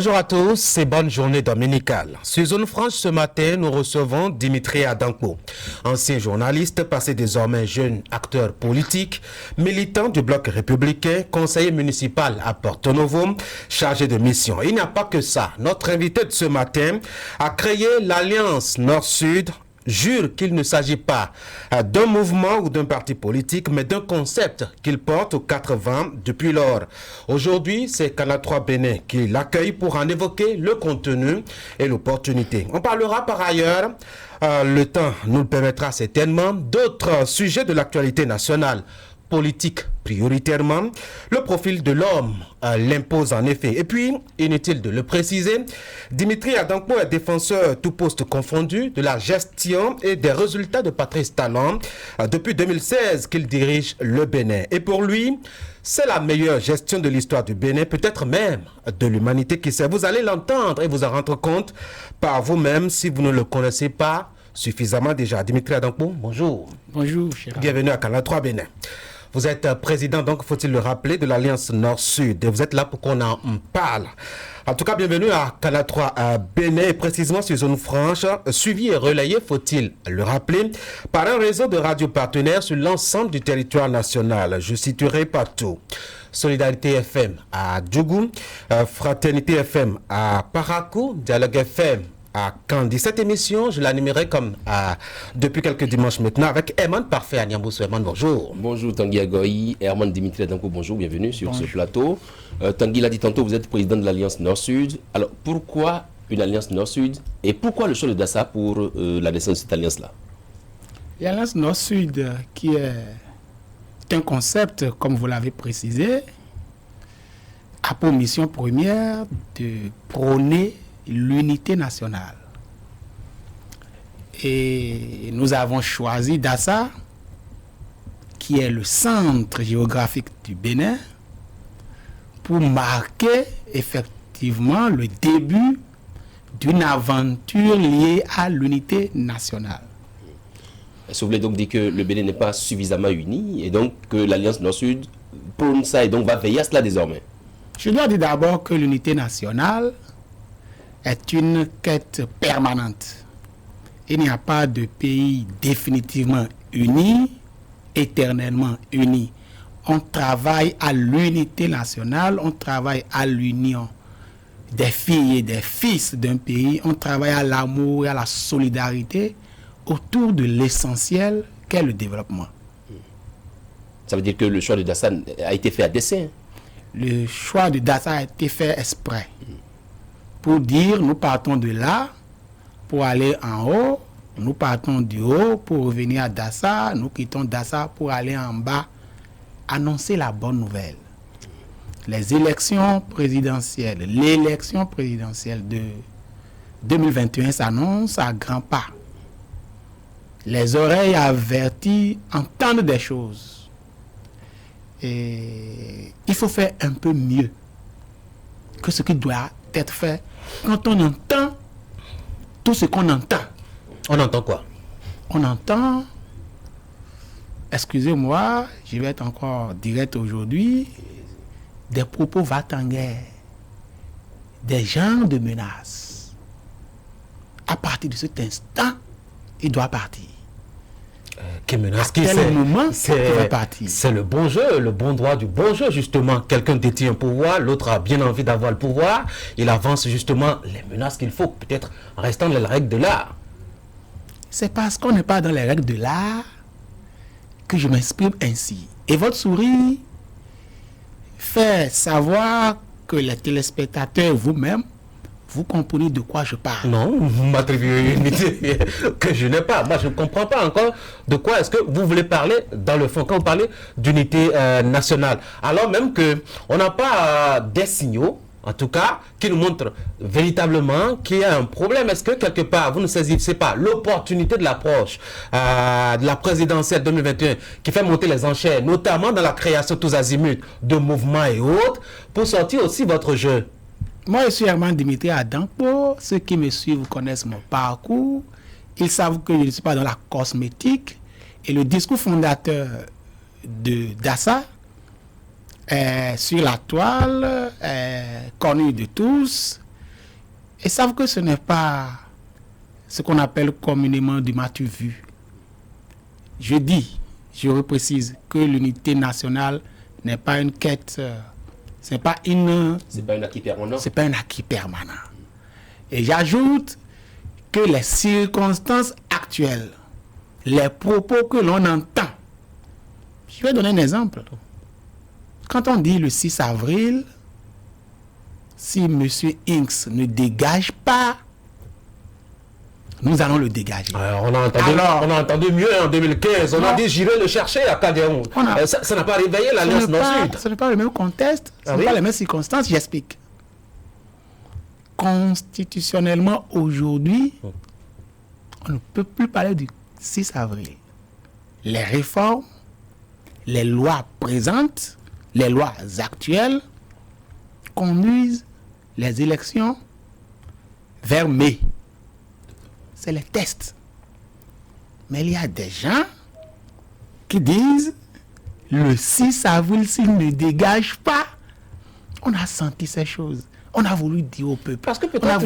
Bonjour à tous et bonne journée dominicale. Sur Zone Franche ce matin, nous recevons Dimitri Adankpo, ancien journaliste, passé désormais jeune acteur politique, militant du bloc républicain, conseiller municipal à Porto Novo, chargé de mission. Il n'y a pas que ça. Notre invité de ce matin a créé l'Alliance Nord-Sud, jure qu'il ne s'agit pas d'un mouvement ou d'un parti politique, mais d'un concept qu'il porte aux 4 vents depuis lors. Aujourd'hui, c'est Canal 3 Bénin qui l'accueille pour en évoquer le contenu et l'opportunité. On parlera par ailleurs, le temps nous le permettra certainement, d'autres sujets de l'actualité nationale. Politique prioritairement, le profil de l'homme l'impose en effet. Et puis, inutile de le préciser, Dimitri Adankpo est défenseur tout poste confondu de la gestion et des résultats de Patrice Talon depuis 2016 qu'il dirige le Bénin. Et pour lui, c'est la meilleure gestion de l'histoire du Bénin, peut-être même de l'humanité qui sait. Vous allez l'entendre et vous en rendre compte par vous-même si vous ne le connaissez pas suffisamment déjà. Dimitri Adankpo, bonjour. Bonjour, cher. Bienvenue à Canal 3 Bénin. Vous êtes président, donc faut-il le rappeler, de l'Alliance Nord-Sud. Et vous êtes là pour qu'on en parle. En tout cas, bienvenue à Canal 3 à Bénin, et précisément sur Zone Franche, suivi et relayé, faut-il le rappeler, par un réseau de radios partenaires sur l'ensemble du territoire national. Je citerai partout. Solidarité FM à Djougou, Fraternité FM à Parakou, Dialogue FM à Kandi. Cette émission, je l'animerai comme depuis quelques dimanches maintenant avec Herman Parfait à Niamboussou. Herman, bonjour. Bonjour Tanguy Agoy, Herman Dimitri Adankpo, bonjour, bienvenue sur ce plateau. Tanguy l'a dit tantôt, vous êtes président de l'Alliance Nord-Sud. Alors pourquoi une Alliance Nord-Sud et pourquoi le choix de Dassa pour la naissance de cette alliance-là? L'Alliance Nord-Sud, qui est un concept, comme vous l'avez précisé, a pour mission première de prôner l'unité nationale. Et nous avons choisi Dassa, qui est le centre géographique du Bénin, pour marquer effectivement le début d'une aventure liée à l'unité nationale. Est-ce que vous voulez donc dire que le Bénin n'est pas suffisamment uni et donc que l'Alliance Nord-Sud prône ça et donc va veiller à cela désormais? Je dois dire d'abord que l'unité nationale est une quête permanente. Il n'y a pas de pays définitivement uni, éternellement uni. On travaille à l'unité nationale, on travaille à l'union des filles et des fils d'un pays, on travaille à l'amour et à la solidarité autour de l'essentiel qu'est le développement. Ça veut dire que le choix de Dassa a été fait à dessein? Le choix de Dassa a été fait exprès. Pour dire, nous partons de là pour aller en haut, nous partons du haut pour revenir à Dassa, nous quittons Dassa pour aller en bas, annoncer la bonne nouvelle. Les élections présidentielles, l'élection présidentielle de 2021 s'annonce à grands pas. Les oreilles averties entendent des choses. Et il faut faire un peu mieux que ce qui doit être fait quand on entend tout ce qu'on entend. On entend quoi? On entend, excusez-moi, je vais être encore direct aujourd'hui, des propos va-t-en-guerre, des genres de menaces. À partir de cet instant, il doit partir. Qui menace qui c'est le bon jeu, le bon droit du bon jeu, justement. Quelqu'un détient un pouvoir, l'autre a bien envie d'avoir le pouvoir. Il avance justement les menaces qu'il faut, peut-être en restant dans les règles de l'art. C'est parce qu'on n'est pas dans les règles de l'art que je m'exprime ainsi. Et votre souris fait savoir que les téléspectateurs, vous-même, vous comprenez de quoi je parle? Non, vous m'attribuez une idée que je n'ai pas. Moi, je ne comprends pas encore de quoi est-ce que vous voulez parler dans le fond, quand vous parlez d'unité nationale. Alors même qu'on n'a pas des signaux, en tout cas, qui nous montrent véritablement qu'il y a un problème. Est-ce que quelque part, vous ne saisissez pas l'opportunité de l'approche de la présidentielle 2021 qui fait monter les enchères, notamment dans la création tous azimuts de mouvements et autres, pour sortir aussi votre jeu? Moi, je suis Herman Dimitri Adankpo. Ceux qui me suivent connaissent mon parcours. Ils savent que je ne suis pas dans la cosmétique. Et le discours fondateur de Dassa sur la toile, connu de tous, et savent que ce n'est pas ce qu'on appelle communément du matu vu. Je reprécise que l'unité nationale n'est pas une quête, c'est pas un acquis permanent. C'est pas un acquis permanent. Et j'ajoute que les circonstances actuelles, les propos que l'on entend, je vais donner un exemple. Quand on dit le 6 avril, si M. Inks ne dégage pas, nous allons le dégager. Alors, on a entendu mieux en 2015. On a dit j'irai le chercher à Kadéon. Ça n'a pas réveillé l'Alliance Nord-Sud. Ce n'est pas le même contexte, ce n'est pas les mêmes circonstances. J'explique. Constitutionnellement, aujourd'hui, on ne peut plus parler du 6 avril. Les réformes, les lois présentes, les lois actuelles conduisent les élections vers mai. C'est les tests. Mais il y a des gens qui disent le 6 avril, s'il ne dégage pas, on a senti ces choses. On a voulu dire au peuple. Parce que peut-être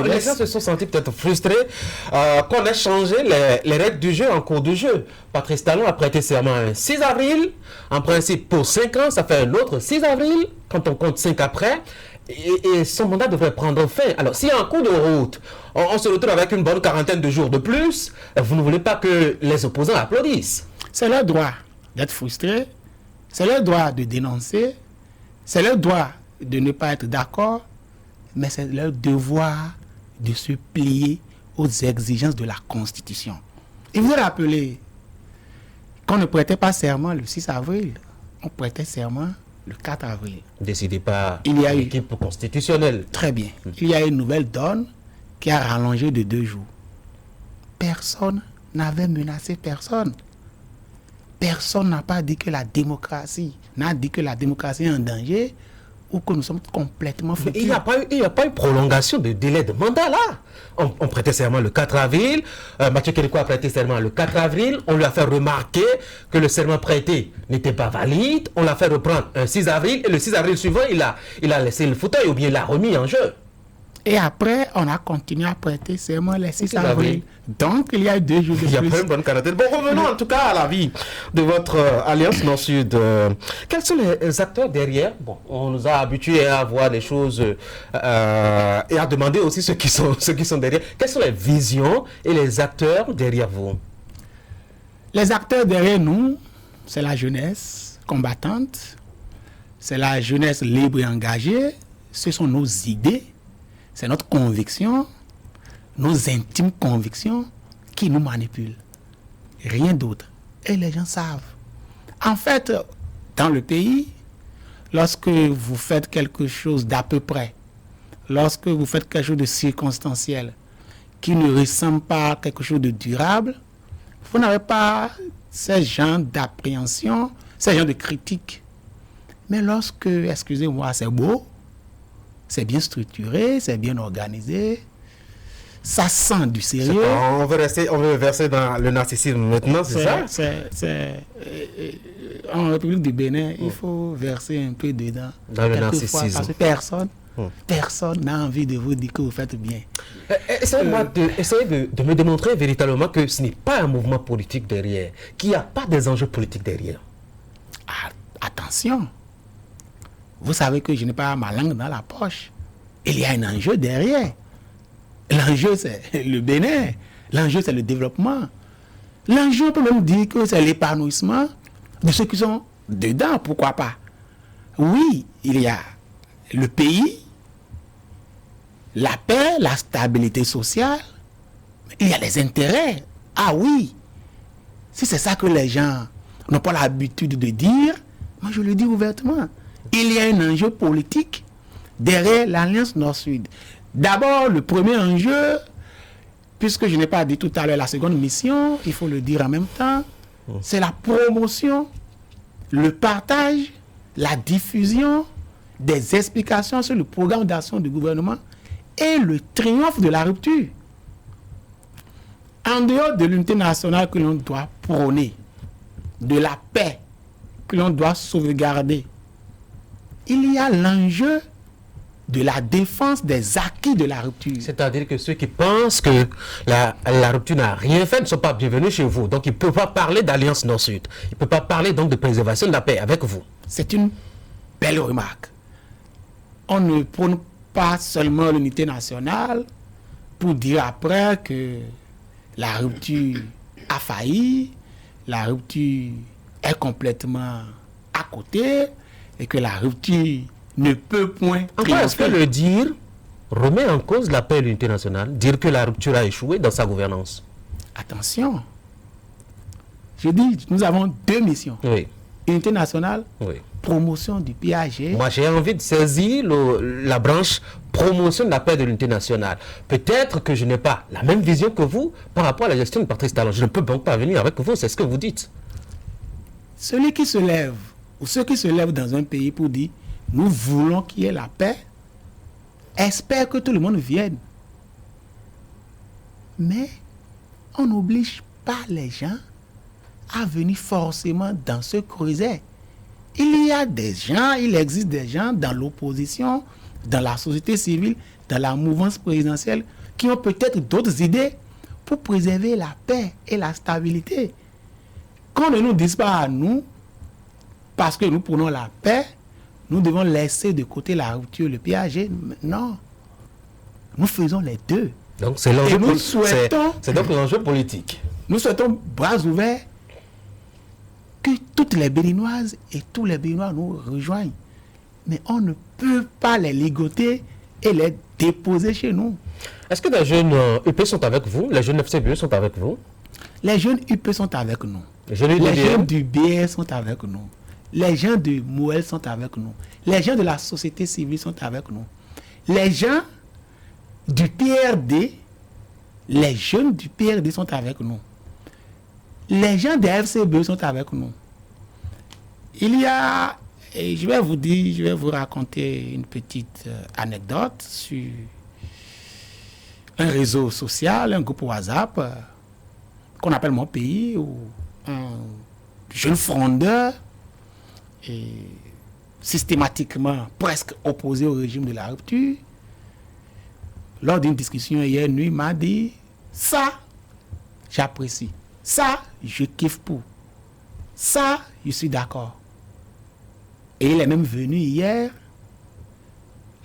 les gens se sont sentis peut-être frustrés qu'on ait changé les règles du jeu en cours de jeu. Patrice Talon a prêté serment un 6 avril. En principe, pour 5 ans, ça fait un autre 6 avril. Quand on compte 5 après, et son mandat devrait prendre fin. Alors, s'il y a un coup de route, on se retrouve avec une bonne quarantaine de jours de plus, vous ne voulez pas que les opposants applaudissent. C'est leur droit d'être frustrés. C'est leur droit de dénoncer. C'est leur droit de ne pas être d'accord, mais c'est leur devoir de se plier aux exigences de la Constitution. Et vous rappelez qu'on ne prêtait pas serment le 6 avril, on prêtait serment le 4 avril. Décidé par l'équipe constitutionnelle. Très bien. Il y a une nouvelle donne qui a rallongé de 2 jours. Personne n'avait menacé personne. Personne n'a pas dit que la démocratie est en danger ou que nous sommes complètement foutus. Il n'y a pas eu prolongation de délai de mandat là. On prêtait serment le 4 avril. Mathieu Kérékou a prêté serment le 4 avril. On lui a fait remarquer que le serment prêté n'était pas valide. On l'a fait reprendre un 6 avril. Et le 6 avril suivant, il a laissé le fauteuil ou bien il l'a remis en jeu. Et après, on a continué à prêter serment les 6 avril. Donc, il y a 2 jours de plus. Il y a pas une bonne quarantaine. Bon, revenons en tout cas à la vie de votre Alliance Nord-Sud. Quels sont les acteurs derrière? Bon, on nous a habitués à voir des choses et à demander aussi ceux qui sont derrière. Quelles sont les visions et les acteurs derrière vous? Les acteurs derrière nous, c'est la jeunesse combattante, c'est la jeunesse libre et engagée, ce sont nos idées, c'est notre conviction, nos intimes convictions qui nous manipulent. Rien d'autre. Et les gens savent. En fait, dans le pays, lorsque vous faites quelque chose d'à peu près, lorsque vous faites quelque chose de circonstanciel, qui ne ressemble pas à quelque chose de durable, vous n'avez pas ces genres d'appréhension, ces genres de critiques. Mais lorsque, excusez-moi, c'est beau, c'est bien structuré, c'est bien organisé, ça sent du sérieux. On veut verser dans le narcissisme maintenant, c'est ça? En République du Bénin, il faut verser un peu dedans. Dans le narcissisme. Parce que personne n'a envie de vous dire que vous faites bien. Essayez de me démontrer véritablement que ce n'est pas un mouvement politique derrière, qu'il n'y a pas des enjeux politiques derrière. Attention. Vous savez que je n'ai pas ma langue dans la poche. Il y a un enjeu derrière. L'enjeu, c'est le Bénin. L'enjeu, c'est le développement. L'enjeu, on peut même dire que c'est l'épanouissement de ceux qui sont dedans. Pourquoi pas? Oui, il y a le pays, la paix, la stabilité sociale. Il y a les intérêts. Ah oui. Si c'est ça que les gens n'ont pas l'habitude de dire, moi je le dis ouvertement. Il y a un enjeu politique derrière l'Alliance Nord-Sud. D'abord, le premier enjeu, puisque je n'ai pas dit tout à l'heure la seconde mission, il faut le dire en même temps, c'est la promotion, le partage, la diffusion des explications sur le programme d'action du gouvernement et le triomphe de la rupture. En dehors de l'unité nationale que l'on doit prôner, de la paix que l'on doit sauvegarder, il y a l'enjeu de la défense des acquis de la rupture. C'est-à-dire que ceux qui pensent que la rupture n'a rien fait ne sont pas bienvenus chez vous. Donc, ils ne peuvent pas parler d'Alliance Nord-Sud. Ils ne peuvent pas parler donc de préservation de la paix avec vous. C'est une belle remarque. On ne prône pas seulement l'unité nationale pour dire après que la rupture a failli, la rupture est complètement à côté et que la rupture ne peut point Encore, est-ce que le dire remet en cause la paix et l'unité nationale? Dire que la rupture a échoué dans sa gouvernance? Attention. Je dis, nous avons deux missions. Oui. Unité nationale, Oui. promotion du PAG. Moi, j'ai envie de saisir la branche promotion de la paix et de l'unité nationale. Peut-être que je n'ai pas la même vision que vous par rapport à la gestion de Patrice Talon. Je ne peux donc pas venir avec vous, c'est ce que vous dites. Celui qui se lève, ou ceux qui se lèvent dans un pays pour dire nous voulons qu'il y ait la paix, espère que tout le monde vienne. Mais on n'oblige pas les gens à venir forcément dans ce creuset. Il y a des gens, il existe des gens dans l'opposition, dans la société civile, dans la mouvance présidentielle, qui ont peut-être d'autres idées pour préserver la paix et la stabilité. Qu'on ne nous dise pas à nous, parce que nous prenons la paix, nous devons laisser de côté la rupture, le PAG. Non. Nous faisons les deux. Donc, c'est l'enjeu Et nous souhaitons, c'est donc l'enjeu politique. nous souhaitons, bras ouverts, que toutes les Béninoises et tous les Béninois nous rejoignent. Mais on ne peut pas les ligoter et les déposer chez nous. Est-ce que les jeunes UP sont avec vous? Les jeunes FCBE sont avec vous? Les jeunes UP sont avec nous. Les jeunes Les UDM? gens du BR sont avec nous. Les gens de Moël sont avec nous. Les gens de la société civile sont avec nous. Les gens du PRD, les jeunes du PRD sont avec nous. Les gens des FCBE sont avec nous. Il y a, et je vais vous dire, je vais vous raconter une petite anecdote sur un réseau social, un groupe WhatsApp qu'on appelle Mon Pays, où un jeune frondeur est systématiquement presque opposé au régime de la rupture, lors d'une discussion hier nuit, m'a dit ça, j'apprécie. Ça, je kiffe pour. Ça, je suis d'accord. Et il est même venu hier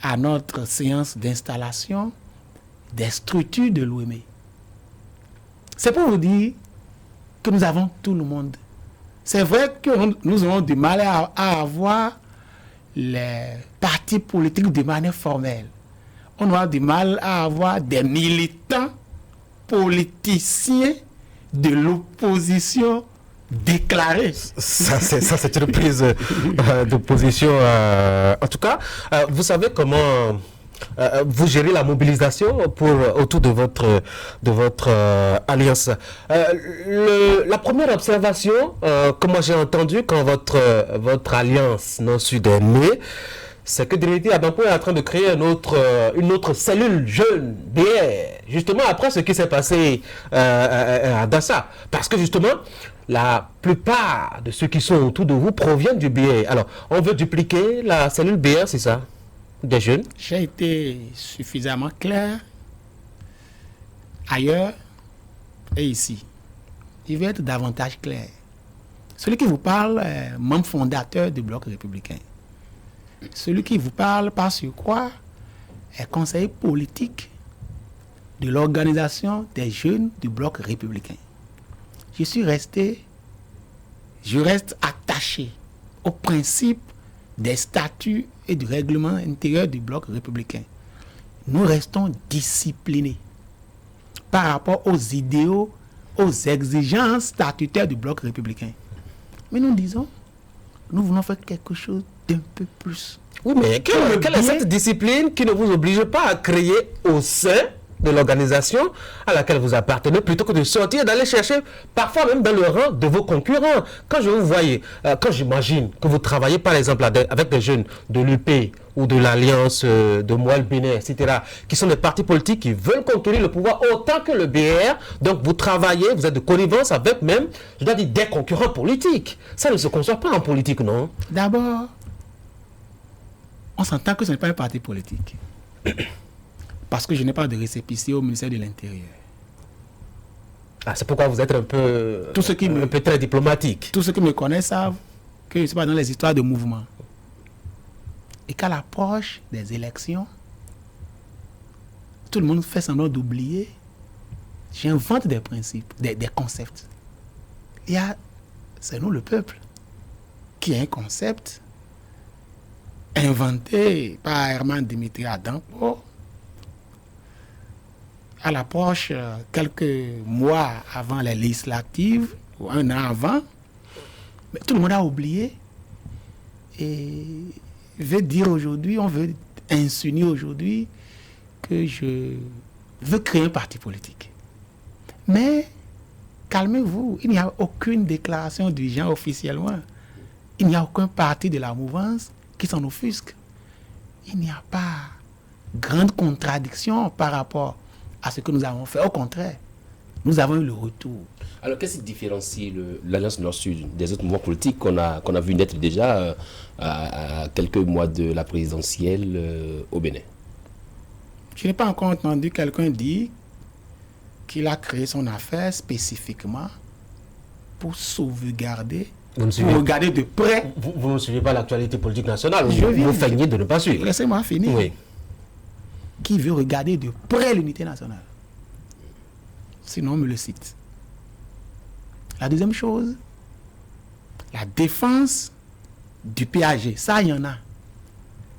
à notre séance d'installation des structures de l'OME. C'est pour vous dire que nous avons tout le monde. C'est vrai que nous avons du mal à avoir les partis politiques de manière formelle. On a du mal à avoir des militants politiciens de l'opposition déclarée. Ça, c'est une prise de position. En tout cas, vous savez comment vous gérez la mobilisation autour de votre alliance. La première observation que moi j'ai entendue quand votre alliance Nord-Sud est née, c'est que Trinity Adampo est en train de créer une autre cellule jeune, BR, justement après ce qui s'est passé à Dassa. Parce que justement, la plupart de ceux qui sont autour de vous proviennent du BR. Alors, on veut dupliquer la cellule BR, c'est ça? Des jeunes? J'ai été suffisamment clair ailleurs et ici. Il va être davantage clair. Celui qui vous parle est membre fondateur du Bloc républicain. Celui qui vous parle par surcroît est conseiller politique de l'organisation des jeunes du Bloc républicain. Je reste attaché au principe des statuts et du règlement intérieur du Bloc républicain. Nous restons disciplinés par rapport aux idéaux, aux exigences statutaires du Bloc républicain. Mais nous disons, nous voulons faire quelque chose d'un peu plus. Oui, mais quelle est cette discipline qui ne vous oblige pas à créer au sein de l'organisation à laquelle vous appartenez, plutôt que de sortir et d'aller chercher, parfois même dans le rang de vos concurrents? Quand je vous voyais, quand j'imagine que vous travaillez par exemple avec des jeunes de l'UP ou de l'Alliance de Moël Bénin, etc., qui sont des partis politiques qui veulent conquérir le pouvoir autant que le BR, donc vous travaillez, vous êtes de connivence avec même, je dois dire, des concurrents politiques. Ça ne se conçoit pas en politique, non? D'abord, on s'entend que ce n'est pas un parti politique. Parce que je n'ai pas de récépissé au ministère de l'Intérieur. Ah, c'est pourquoi vous êtes un peu très diplomatique. Tous ceux qui me connaissent savent que je ne suis pas dans les histoires de mouvement. Et qu'à l'approche des élections, tout le monde fait semblant d'oublier. J'invente des principes, des concepts. C'est nous le peuple qui a un concept inventé par Herman Dimitri Adankpo à l'approche, quelques mois avant les législatives, ou un an avant. Mais tout le monde a oublié. Et veut dire aujourd'hui, on veut insinuer aujourd'hui que je veux créer un parti politique. Mais calmez-vous, il n'y a aucune déclaration dirigeant officiellement. Il n'y a aucun parti de la mouvance qui s'en offusque. Il n'y a pas grande contradiction par rapport à ce que nous avons fait. Au contraire, nous avons eu le retour. Alors, qu'est-ce qui différencie l'Alliance Nord-Sud des autres mouvements politiques qu'on a vu naître déjà à quelques mois de la présidentielle au Bénin? Je n'ai pas encore entendu quelqu'un dire qu'il a créé son affaire spécifiquement pour sauvegarder, pour regarder de près. Vous ne suivez pas l'actualité politique nationale, vous feignez de ne pas suivre. Laissez-moi finir. Oui. Qui veut regarder de près l'unité nationale? Sinon, on me le cite. La deuxième chose, la défense du PAG. Ça, il y en a.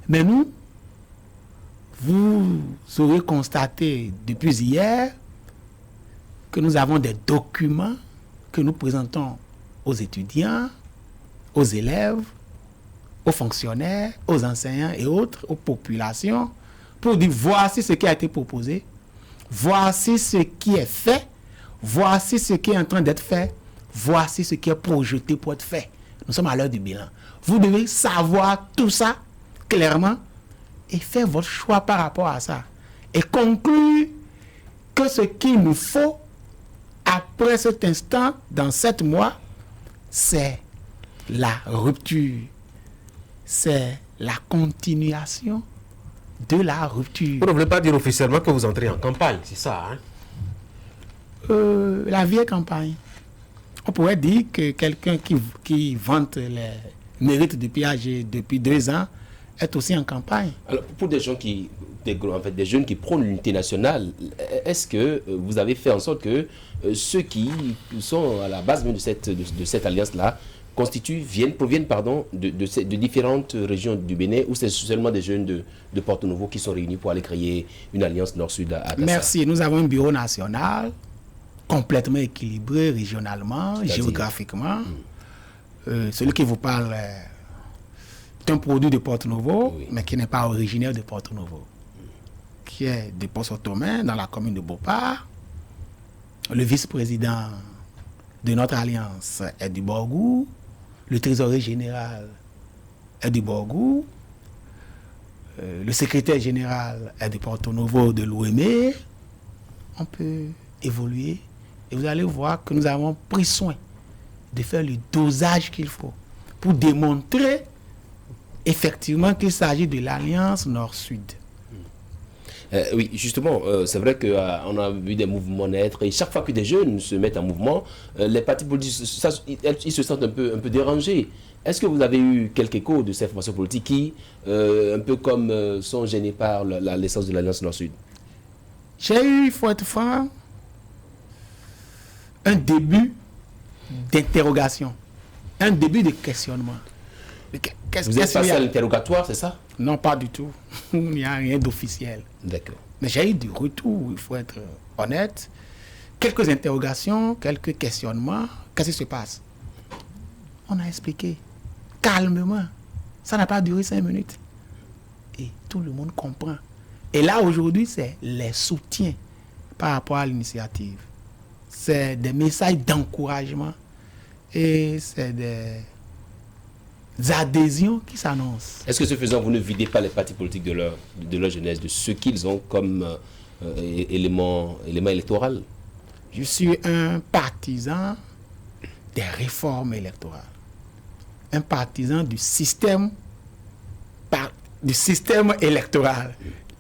Mais nous, vous aurez constaté depuis hier que nous avons des documents que nous présentons aux étudiants, aux élèves, aux fonctionnaires, aux enseignants et autres, aux populations, pour dire voici ce qui a été proposé, voici ce qui est fait, voici ce qui est en train d'être fait, voici ce qui est projeté pour être fait. Nous sommes à l'heure du bilan. Vous devez savoir tout ça clairement et faire votre choix par rapport à ça. Et conclure que ce qu'il nous faut après cet instant, dans 7 mois, c'est la rupture. C'est la continuation de la rupture. Vous ne voulez pas dire officiellement que vous entrez en campagne, c'est ça, hein? La vieille campagne. On pourrait dire que quelqu'un qui vante les mérites du PAG depuis 2 ans est aussi en campagne. Alors, pour des gens des jeunes qui prônent l'unité nationale, est-ce que vous avez fait en sorte que ceux qui sont à la base même de cette alliance-là proviennent de différentes régions du Bénin, ou c'est seulement des jeunes de Porto Novo qui sont réunis pour aller créer une alliance Nord-Sud à Dassa? Merci. Nous avons un bureau national complètement équilibré régionalement, géographiquement. Celui qui vous parle est un produit de Porto Novo, oui, mais qui n'est pas originaire de Porto Novo, qui est de Poços-Tomé, dans la commune de Bopar. Le vice-président de notre alliance est du Borgou. Le trésorier général est du Borgou. Le secrétaire général est de Porto Novo de l'OME. On peut évoluer. Et vous allez voir que nous avons pris soin de faire le dosage qu'il faut pour démontrer effectivement qu'il s'agit de l'Alliance Nord-Sud. Oui, justement, c'est vrai qu'on a vu des mouvements naître, et chaque fois que des jeunes se mettent en mouvement, les partis politiques, ils se sentent un peu dérangés. Est-ce que vous avez eu quelques échos de ces formations politiques qui, un peu comme, sont gênés par la naissance de l'Alliance Nord-Sud? J'ai eu, il faut être franc, un début d'interrogation, un début de questionnement. Vous êtes passé à l'interrogatoire, c'est ça? Non, pas du tout. Il n'y a rien d'officiel. D'accord. Mais j'ai eu du retour, il faut être honnête. Quelques interrogations, quelques questionnements. Qu'est-ce qui se passe? On a expliqué calmement. Ça n'a pas duré 5 minutes. Et tout le monde comprend. Et là, aujourd'hui, c'est les soutiens par rapport à l'initiative. C'est des messages d'encouragement. Et c'est des adhésions qui s'annoncent. Est-ce que ce faisant, vous ne videz pas les partis politiques de leur jeunesse, de ce qu'ils ont comme élément électoral? Je suis un partisan des réformes électorales. Un partisan du système du système électoral,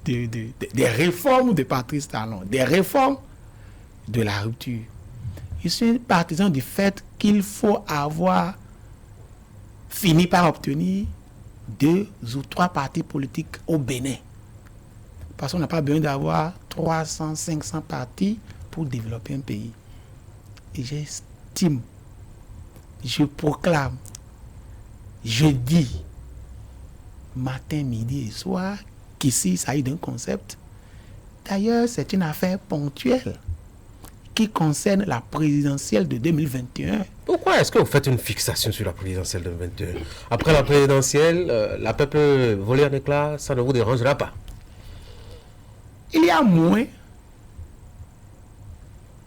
des réformes de Patrice Talon, des réformes de la rupture. Je suis partisan du fait qu'il faut avoir fini par obtenir 2 ou 3 partis politiques au Bénin. Parce qu'on n'a pas besoin d'avoir 300, 500 partis pour développer un pays. Et j'estime, je proclame, je dis, matin, midi et soir, qu'ici, il s'agit d'un concept. D'ailleurs, c'est une affaire ponctuelle qui concerne la présidentielle de 2021. Pourquoi est-ce que vous faites une fixation sur la présidentielle de 2021? Après la présidentielle, la paix peut voler en éclats, ça ne vous dérangera pas? Il y a moins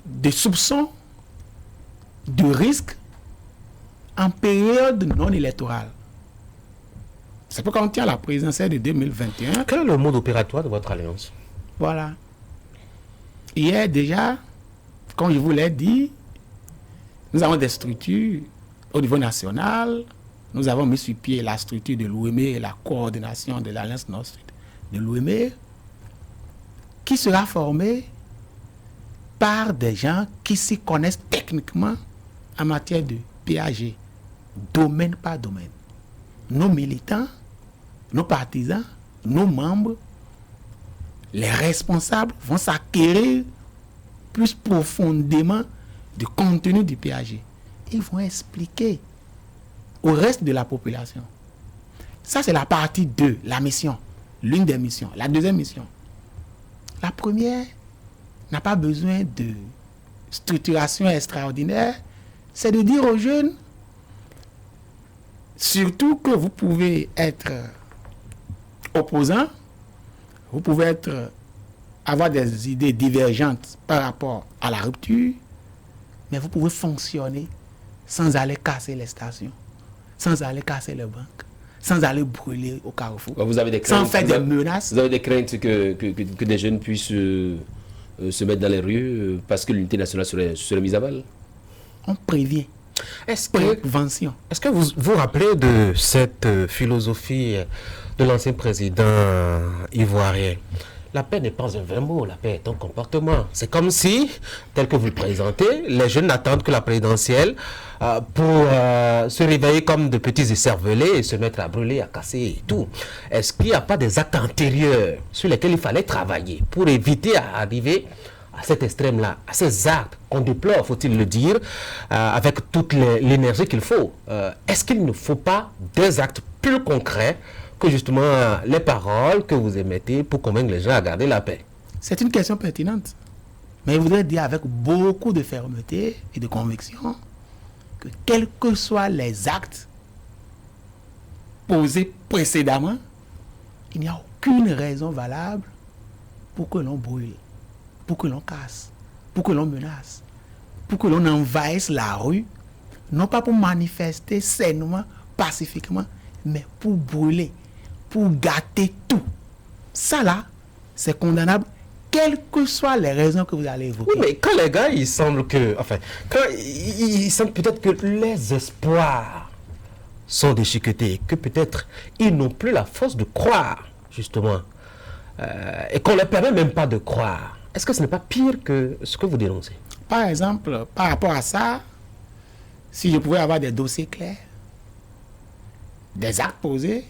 de soupçons, de risques en période non électorale. C'est pourquoi on tient la présidentielle de 2021. Quel est le mode opératoire de votre alliance? Voilà. Hier déjà, comme je vous l'ai dit, nous avons des structures au niveau national. Nous avons mis sur pied la structure de l'OME et la coordination de l'Alliance Nord-Sud de l'OME, qui sera formée par des gens qui s'y connaissent techniquement en matière de PAG, domaine par domaine. Nos militants, nos partisans, nos membres, les responsables vont s'acquérir plus profondément du contenu du PAG. Ils vont expliquer au reste de la population. Ça, c'est la partie 2, la mission, l'une des missions. La deuxième mission. La première n'a pas besoin de structuration extraordinaire, c'est de dire aux jeunes, surtout que vous pouvez être opposant, vous pouvez avoir des idées divergentes par rapport à la rupture, mais vous pouvez fonctionner sans aller casser les stations, sans aller casser les banques, sans aller brûler au carrefour, vous avez des craintes, sans faire des menaces. Vous avez des craintes que des jeunes puissent se mettre dans les rues parce que l'unité nationale serait mise à mal? On prévient. Est-ce que vous vous rappelez de cette philosophie de l'ancien président ivoirien? La paix n'est pas un vain mot, la paix est un comportement. C'est comme si, tel que vous le présentez, les jeunes n'attendent que la présidentielle pour se réveiller comme de petits écervelés et se mettre à brûler, à casser et tout. Est-ce qu'il n'y a pas des actes antérieurs sur lesquels il fallait travailler pour éviter d'arriver à cet extrême-là, à ces actes qu'on déplore, faut-il le dire, avec toute l'énergie qu'il faut? Est-ce qu'il ne faut pas des actes plus concrets que justement les paroles que vous émettez pour convaincre les gens à garder la paix? C'est une question pertinente. Mais je voudrais dire avec beaucoup de fermeté et de conviction que quels que soient les actes posés précédemment, il n'y a aucune raison valable pour que l'on brûle, pour que l'on casse, pour que l'on menace, pour que l'on envahisse la rue, non pas pour manifester sainement, pacifiquement, mais pour brûler, pour gâter tout. Ça là, c'est condamnable, quelles que soient les raisons que vous allez évoquer. Oui, mais quand les gars, il semble que, il semble peut-être que les espoirs sont déchiquetés, que peut-être ils n'ont plus la force de croire, justement, et qu'on ne leur permet même pas de croire. Est-ce que ce n'est pas pire que ce que vous dénoncez? Par exemple, par rapport à ça, si je pouvais avoir des dossiers clairs, des actes posés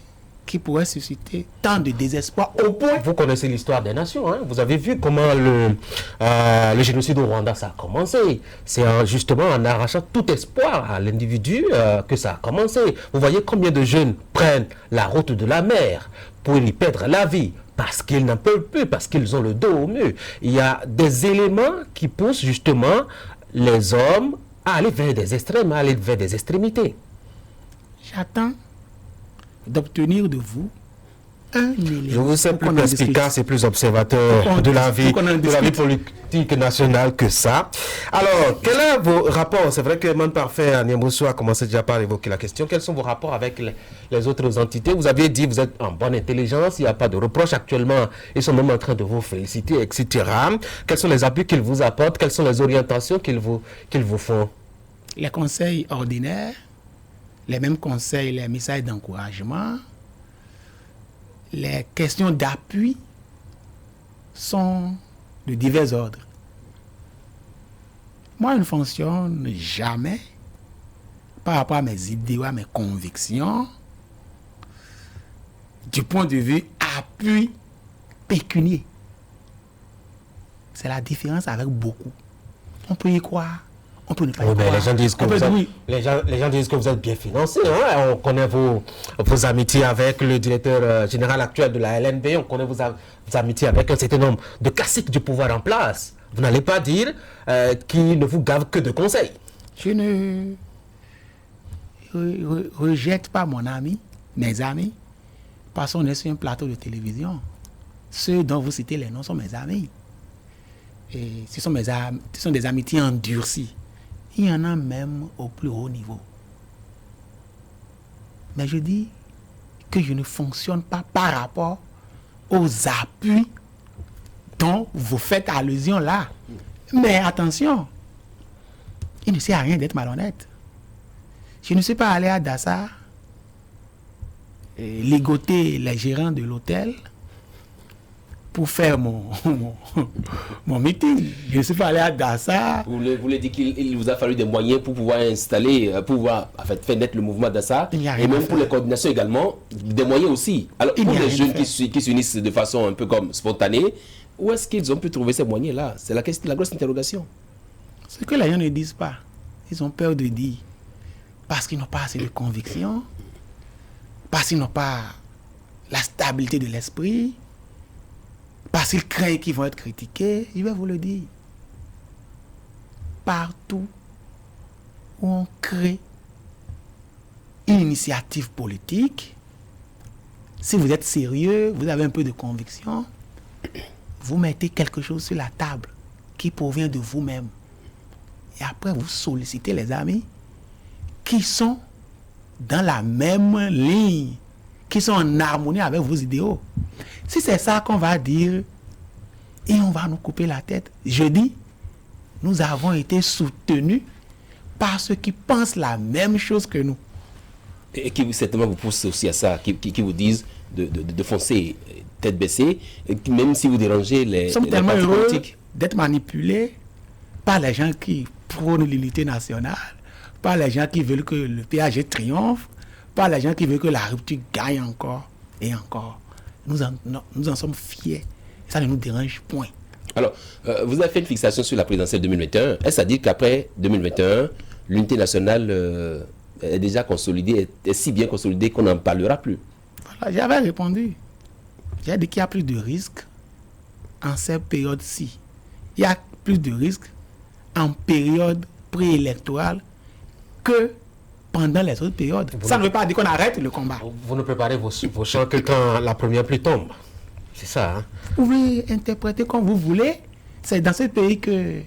qui pourraient susciter tant de désespoir au point... Vous connaissez l'histoire des nations, hein? Vous avez vu comment le génocide au Rwanda, ça a commencé. C'est justement en arrachant tout espoir à l'individu que ça a commencé. Vous voyez combien de jeunes prennent la route de la mer pour y perdre la vie parce qu'ils n'en peuvent plus, parce qu'ils ont le dos au mur. Il y a des éléments qui poussent justement les hommes à aller vers des extrêmes, à aller vers des extrémités. J'attends d'obtenir de vous un élément. Je vous sais plus perspicace et plus observateur de la vie politique nationale que ça. Alors, quel est vos rapports? C'est vrai que Monde Parfait à Niamboussou a commencé déjà par évoquer la question. Quels sont vos rapports avec les autres entités? Vous aviez dit vous êtes en bonne intelligence, il n'y a pas de reproche actuellement. Ils sont même en train de vous féliciter, etc. Quels sont les appuis qu'ils vous apportent? Quelles sont les orientations qu'ils vous font? Les conseils ordinaires, les mêmes conseils, les messages d'encouragement, les questions d'appui sont de divers ordres. Moi, je ne fonctionne jamais par rapport à mes idées ou à mes convictions du point de vue appui pécunier. C'est la différence avec beaucoup. On peut y croire, on peut ne pas y croire. Les gens disent que les gens disent que vous êtes bien financé. Hein? On connaît vos amitiés avec le directeur général actuel de la LNB. On connaît vos amitiés avec un certain nombre de classiques du pouvoir en place. Vous n'allez pas dire qu'ils ne vous gavent que de conseils. Je ne rejette pas mon ami, mes amis, parce qu'on est sur un plateau de télévision. Ceux dont vous citez les noms sont mes amis. Et ce sont des amitiés endurcies. Il y en a même au plus haut niveau. Mais je dis que je ne fonctionne pas par rapport aux appuis dont vous faites allusion là. Mais attention, il ne sert à rien d'être malhonnête. Je ne suis pas allé à Dassa ligoter les gérants de l'hôtel pour faire mon meeting. Je ne suis pas allé à Dassa. Vous voulez dire qu'il vous a fallu des moyens pour pouvoir installer, pour pouvoir faire naître le mouvement Dassa, et même pour les coordinations également, des moyens aussi. Alors pour les jeunes qui s'unissent de façon un peu comme spontanée, où est-ce qu'ils ont pu trouver ces moyens-là? C'est la grosse interrogation. Ce que les gens ne disent pas, ils ont peur de dire. Parce qu'ils n'ont pas assez de conviction, parce qu'ils n'ont pas la stabilité de l'esprit, parce qu'ils craignent qu'ils vont être critiqués. Je vais vous le dire. Partout où on crée une initiative politique, si vous êtes sérieux, vous avez un peu de conviction, vous mettez quelque chose sur la table qui provient de vous-même. Et après, vous sollicitez les amis qui sont dans la même ligne, qui sont en harmonie avec vos idéaux. Si c'est ça qu'on va dire, et on va nous couper la tête, je dis, nous avons été soutenus par ceux qui pensent la même chose que nous. Et qui certainement vous poussent aussi à ça, qui vous disent de foncer tête baissée, même si vous dérangez les sommes tellement partis heureux politiques. D'être manipulés par les gens qui prônent l'unité nationale, par les gens qui veulent que le PAG triomphe, par les gens qui veulent que la rupture gagne encore et encore. Nous en sommes fiers. Ça ne nous dérange point. Alors, vous avez fait une fixation sur la présidentielle 2021. Est-ce à dire qu'après 2021, l'unité nationale est déjà consolidée, est si bien consolidée qu'on n'en parlera plus? Voilà, j'avais répondu. J'ai dit qu'il y a plus de risques en cette période-ci. Il y a plus de risques en période préélectorale que pendant les autres périodes. Ça ne veut pas dire qu'on arrête le combat. Vous ne préparez vos champs que quand la première pluie tombe. C'est ça, hein? Vous pouvez interpréter comme vous voulez. C'est dans ce pays que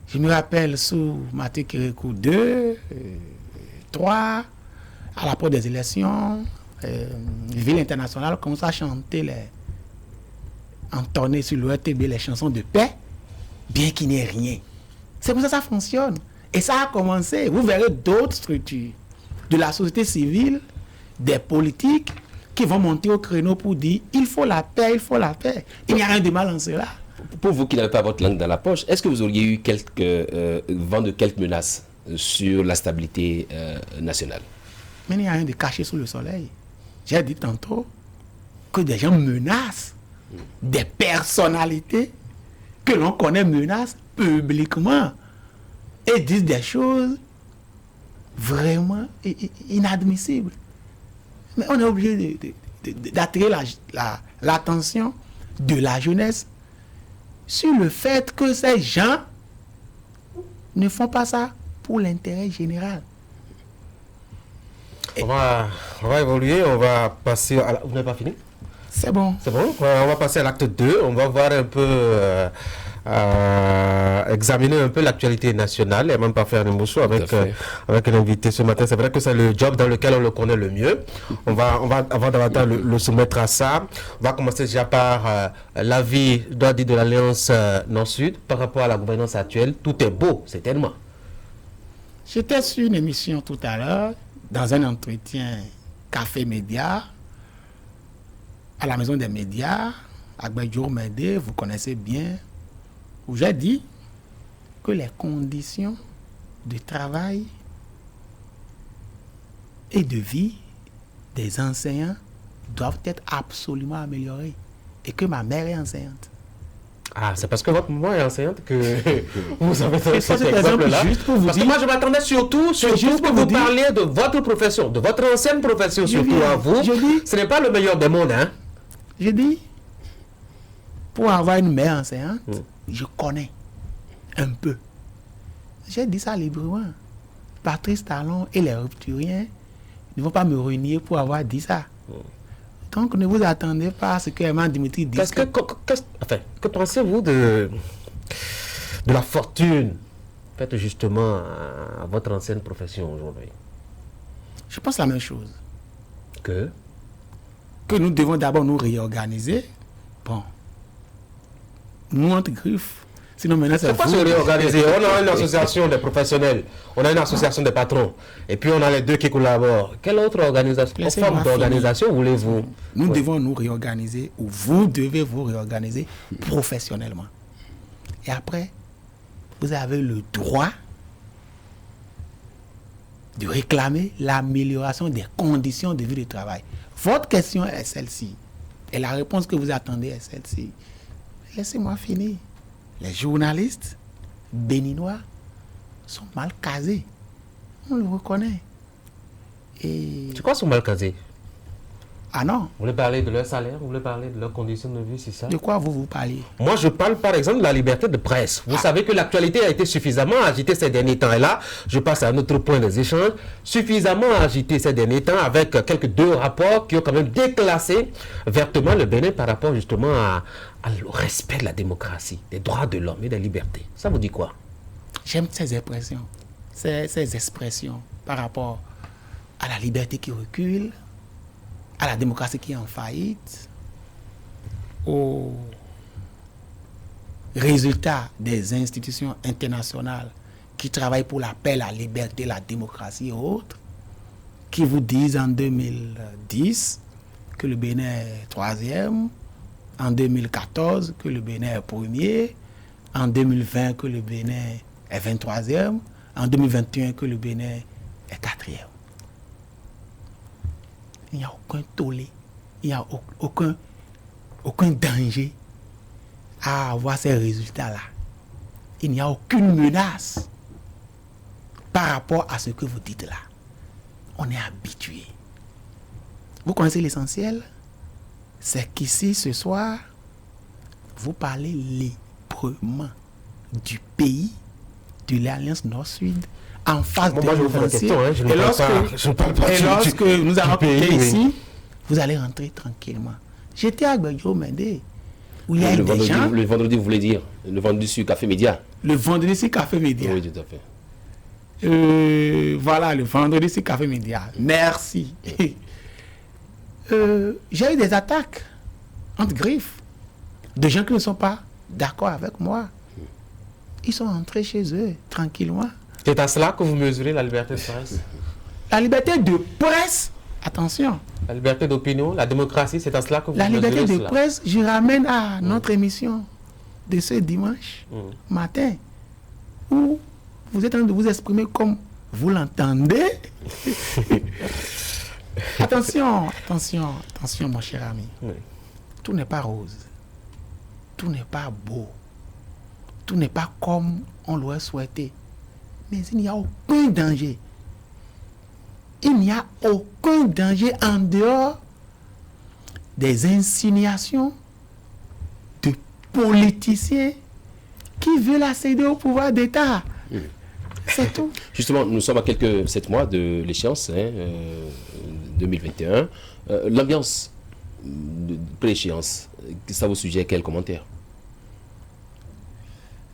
je me rappelle sous Maté Kérékou 2, 3, à l'approche des élections, Ville internationale commence à chanter entonner sur l'ORTB les chansons de paix, bien qu'il n'y ait rien. C'est comme ça que ça fonctionne. Et ça a commencé. Vous verrez d'autres structures de la société civile, des politiques, qui vont monter au créneau pour dire il faut la paix, il faut la paix. Il n'y a rien de mal en cela. Pour vous qui n'avez pas votre langue dans la poche, est-ce que vous auriez eu vent de quelques menaces sur la stabilité nationale? Mais il n'y a rien de caché sous le soleil. J'ai dit tantôt que des gens menacent des personnalités que l'on connaît menacent publiquement et disent des choses vraiment inadmissibles. Mais on est obligé d'attirer l'attention de la jeunesse sur le fait que ces gens ne font pas ça pour l'intérêt général. On va évoluer, on va passer à vous n'avez pas fini? C'est bon. C'est bon. On va passer à l'acte 2. On va voir un peu, examiner un peu l'actualité nationale et même pas faire un morceau avec un invité ce matin. C'est vrai que c'est le job dans lequel on le connaît le mieux. On va avant d'avoir le soumettre à ça, on va commencer déjà par l'avis de l'Alliance Nord-Sud par rapport à la gouvernance actuelle. Tout est beau, certainement. J'étais sur une émission tout à l'heure, dans un entretien Café Média, à la maison des médias, Agbadjo Mende, vous connaissez bien, où j'ai dit que les conditions de travail et de vie des enseignants doivent être absolument améliorées et que ma mère est enseignante. Ah, c'est parce que votre maman est enseignante que vous avez Et ça, cet c'est exemple-là. juste pour vous Parce que dire- moi, je m'attendais surtout juste que pour vous vous dire- parliez de votre profession, de votre ancienne profession, Je surtout viens- à vous. je dis- Ce n'est pas le meilleur des mondes, hein. J'ai dit, pour avoir une mère enseignante, je connais un peu. J'ai dit ça librement. Patrice Talon et les rupturiens ne vont pas me réunir pour avoir dit ça. Donc ne vous attendez pas à ce que Herman Dimitri dise. Que pensez-vous de la fortune faite justement à votre ancienne profession aujourd'hui? Je pense la même chose. Que Nous devons d'abord nous réorganiser. Bon. Nous, entre griffes. Sinon, maintenant, c'est pas se réorganiser. On a une association des professionnels, on a une association des patrons, et puis on a les deux qui collaborent. Quelle autre organisation, forme d'organisation voulez-vous? Nous devons nous réorganiser, ou vous devez vous réorganiser professionnellement. Et après, vous avez le droit de réclamer l'amélioration des conditions de vie de travail. Votre question est celle-ci. Et la réponse que vous attendez est celle-ci. Laissez-moi finir. Les journalistes béninois sont mal casés. On le reconnaît. Et... C'est quoi sont mal casés? Ah non. Vous voulez parler de leur salaire? Vous voulez parler de leurs conditions de vie, c'est ça? De quoi vous parlez? Moi, je parle par exemple de la liberté de presse. Vous savez que l'actualité a été suffisamment agitée ces derniers temps. Et là, je passe à un autre point des échanges. Suffisamment agitée ces derniers temps avec quelques deux rapports qui ont quand même déclassé vertement le Bénin par rapport justement au respect de la démocratie, des droits de l'homme et des libertés. Ça vous dit quoi? J'aime ces expressions. Ces expressions par rapport à la liberté qui recule, à la démocratie qui est en faillite, aux résultats des institutions internationales qui travaillent pour la paix, la liberté, la démocratie et autres, qui vous disent en 2010 que le Bénin est 3e, en 2014 que le Bénin est 1er, en 2020 que le Bénin est 23e, en 2021 que le Bénin est 4e. Il n'y a aucun tollé, il n'y a aucun danger à avoir ces résultats-là. Il n'y a aucune menace par rapport à ce que vous dites là. On est habitué. Vous connaissez l'essentiel? C'est qu'ici, ce soir, vous parlez librement du pays, de l'Alliance Nord-Sud, en face de l'offensive. Et lorsque nous allons quitter ici, vous allez rentrer tranquillement. J'étais à Agbadjo Mende, où il y a des gens... Le vendredi, vous voulez dire? Le vendredi sur Café Média? Le vendredi sur Café Média. Oui, tout à fait. Voilà, le vendredi sur Café Média. Merci. J'ai eu des attaques entre griffes de gens qui ne sont pas d'accord avec moi. Ils sont entrés chez eux, tranquillement. C'est à cela que vous mesurez la liberté de presse? La liberté de presse, attention. La liberté d'opinion, la démocratie, c'est à cela que vous La mesurez liberté de cela? presse, je ramène à notre émission de ce dimanche matin, où vous êtes en train de vous exprimer comme vous l'entendez. Attention, mon cher ami. Oui. Tout n'est pas rose. Tout n'est pas beau. Tout n'est pas comme on l'aurait souhaité. Mais il n'y a aucun danger. Il n'y a aucun danger en dehors des insinuations de politiciens qui veulent accéder au pouvoir d'État. C'est tout. Justement, nous sommes à quelques 7 mois de l'échéance, 2021. L'ambiance de pré-échéance, ça vous suggère quel commentaire?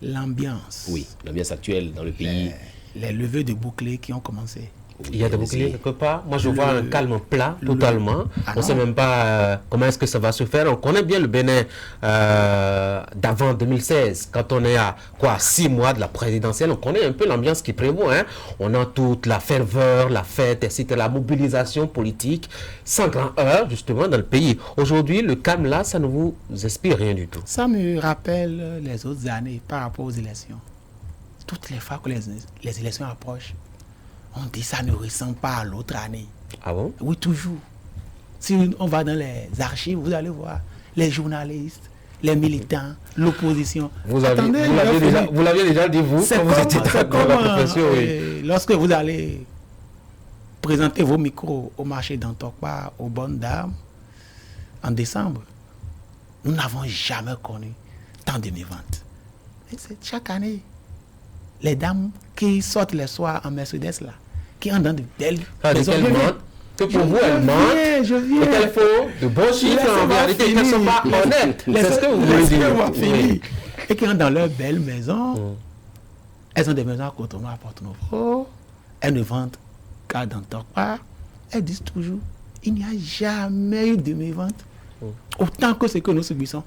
L'ambiance. Oui, l'ambiance actuelle dans le pays. Les levées de boucliers qui ont commencé. Il y a des boucliers quelque part. Moi, je vois un calme plat, totalement. On ne sait même pas comment est-ce que ça va se faire. On connaît bien le Bénin d'avant 2016. Quand on est à 6 mois de la présidentielle, on connaît un peu l'ambiance qui prévaut. Hein. On a toute la ferveur, la fête, etc., la mobilisation politique, sans grand heure, justement, dans le pays. Aujourd'hui, le calme là, ça ne vous inspire rien du tout. Ça me rappelle les autres années par rapport aux élections. Toutes les fois que les élections approchent, on dit ça ne ressemble pas à l'autre année. Ah bon? Oui, toujours. Si on va dans les archives, vous allez voir les journalistes, les militants, l'opposition. Vous l'aviez déjà dit, vous, quand vous étiez dans la profession, oui. Lorsque vous allez présenter vos micros au marché d'Antokpa, aux Bonnes Dames, en décembre, nous n'avons jamais connu tant de méventes. Chaque année, les dames qui sortent les soirs en Mercedes, là, qui ont dans de belles maisons. Que pour vous, elles mentent, et qu'elles font de bons chiffres en réalité, qu'elles ne sont pas honnêtes. C'est ce que vous voulez dire. Oui. Et qui rentrent dans leurs belles maisons. Elles ont des maisons à Cotonou, à Porto-Novo. Elles ne vendent qu'à Dantokpa. Elles disent toujours, il n'y a jamais eu de mévente. Autant que ce que nous subissons.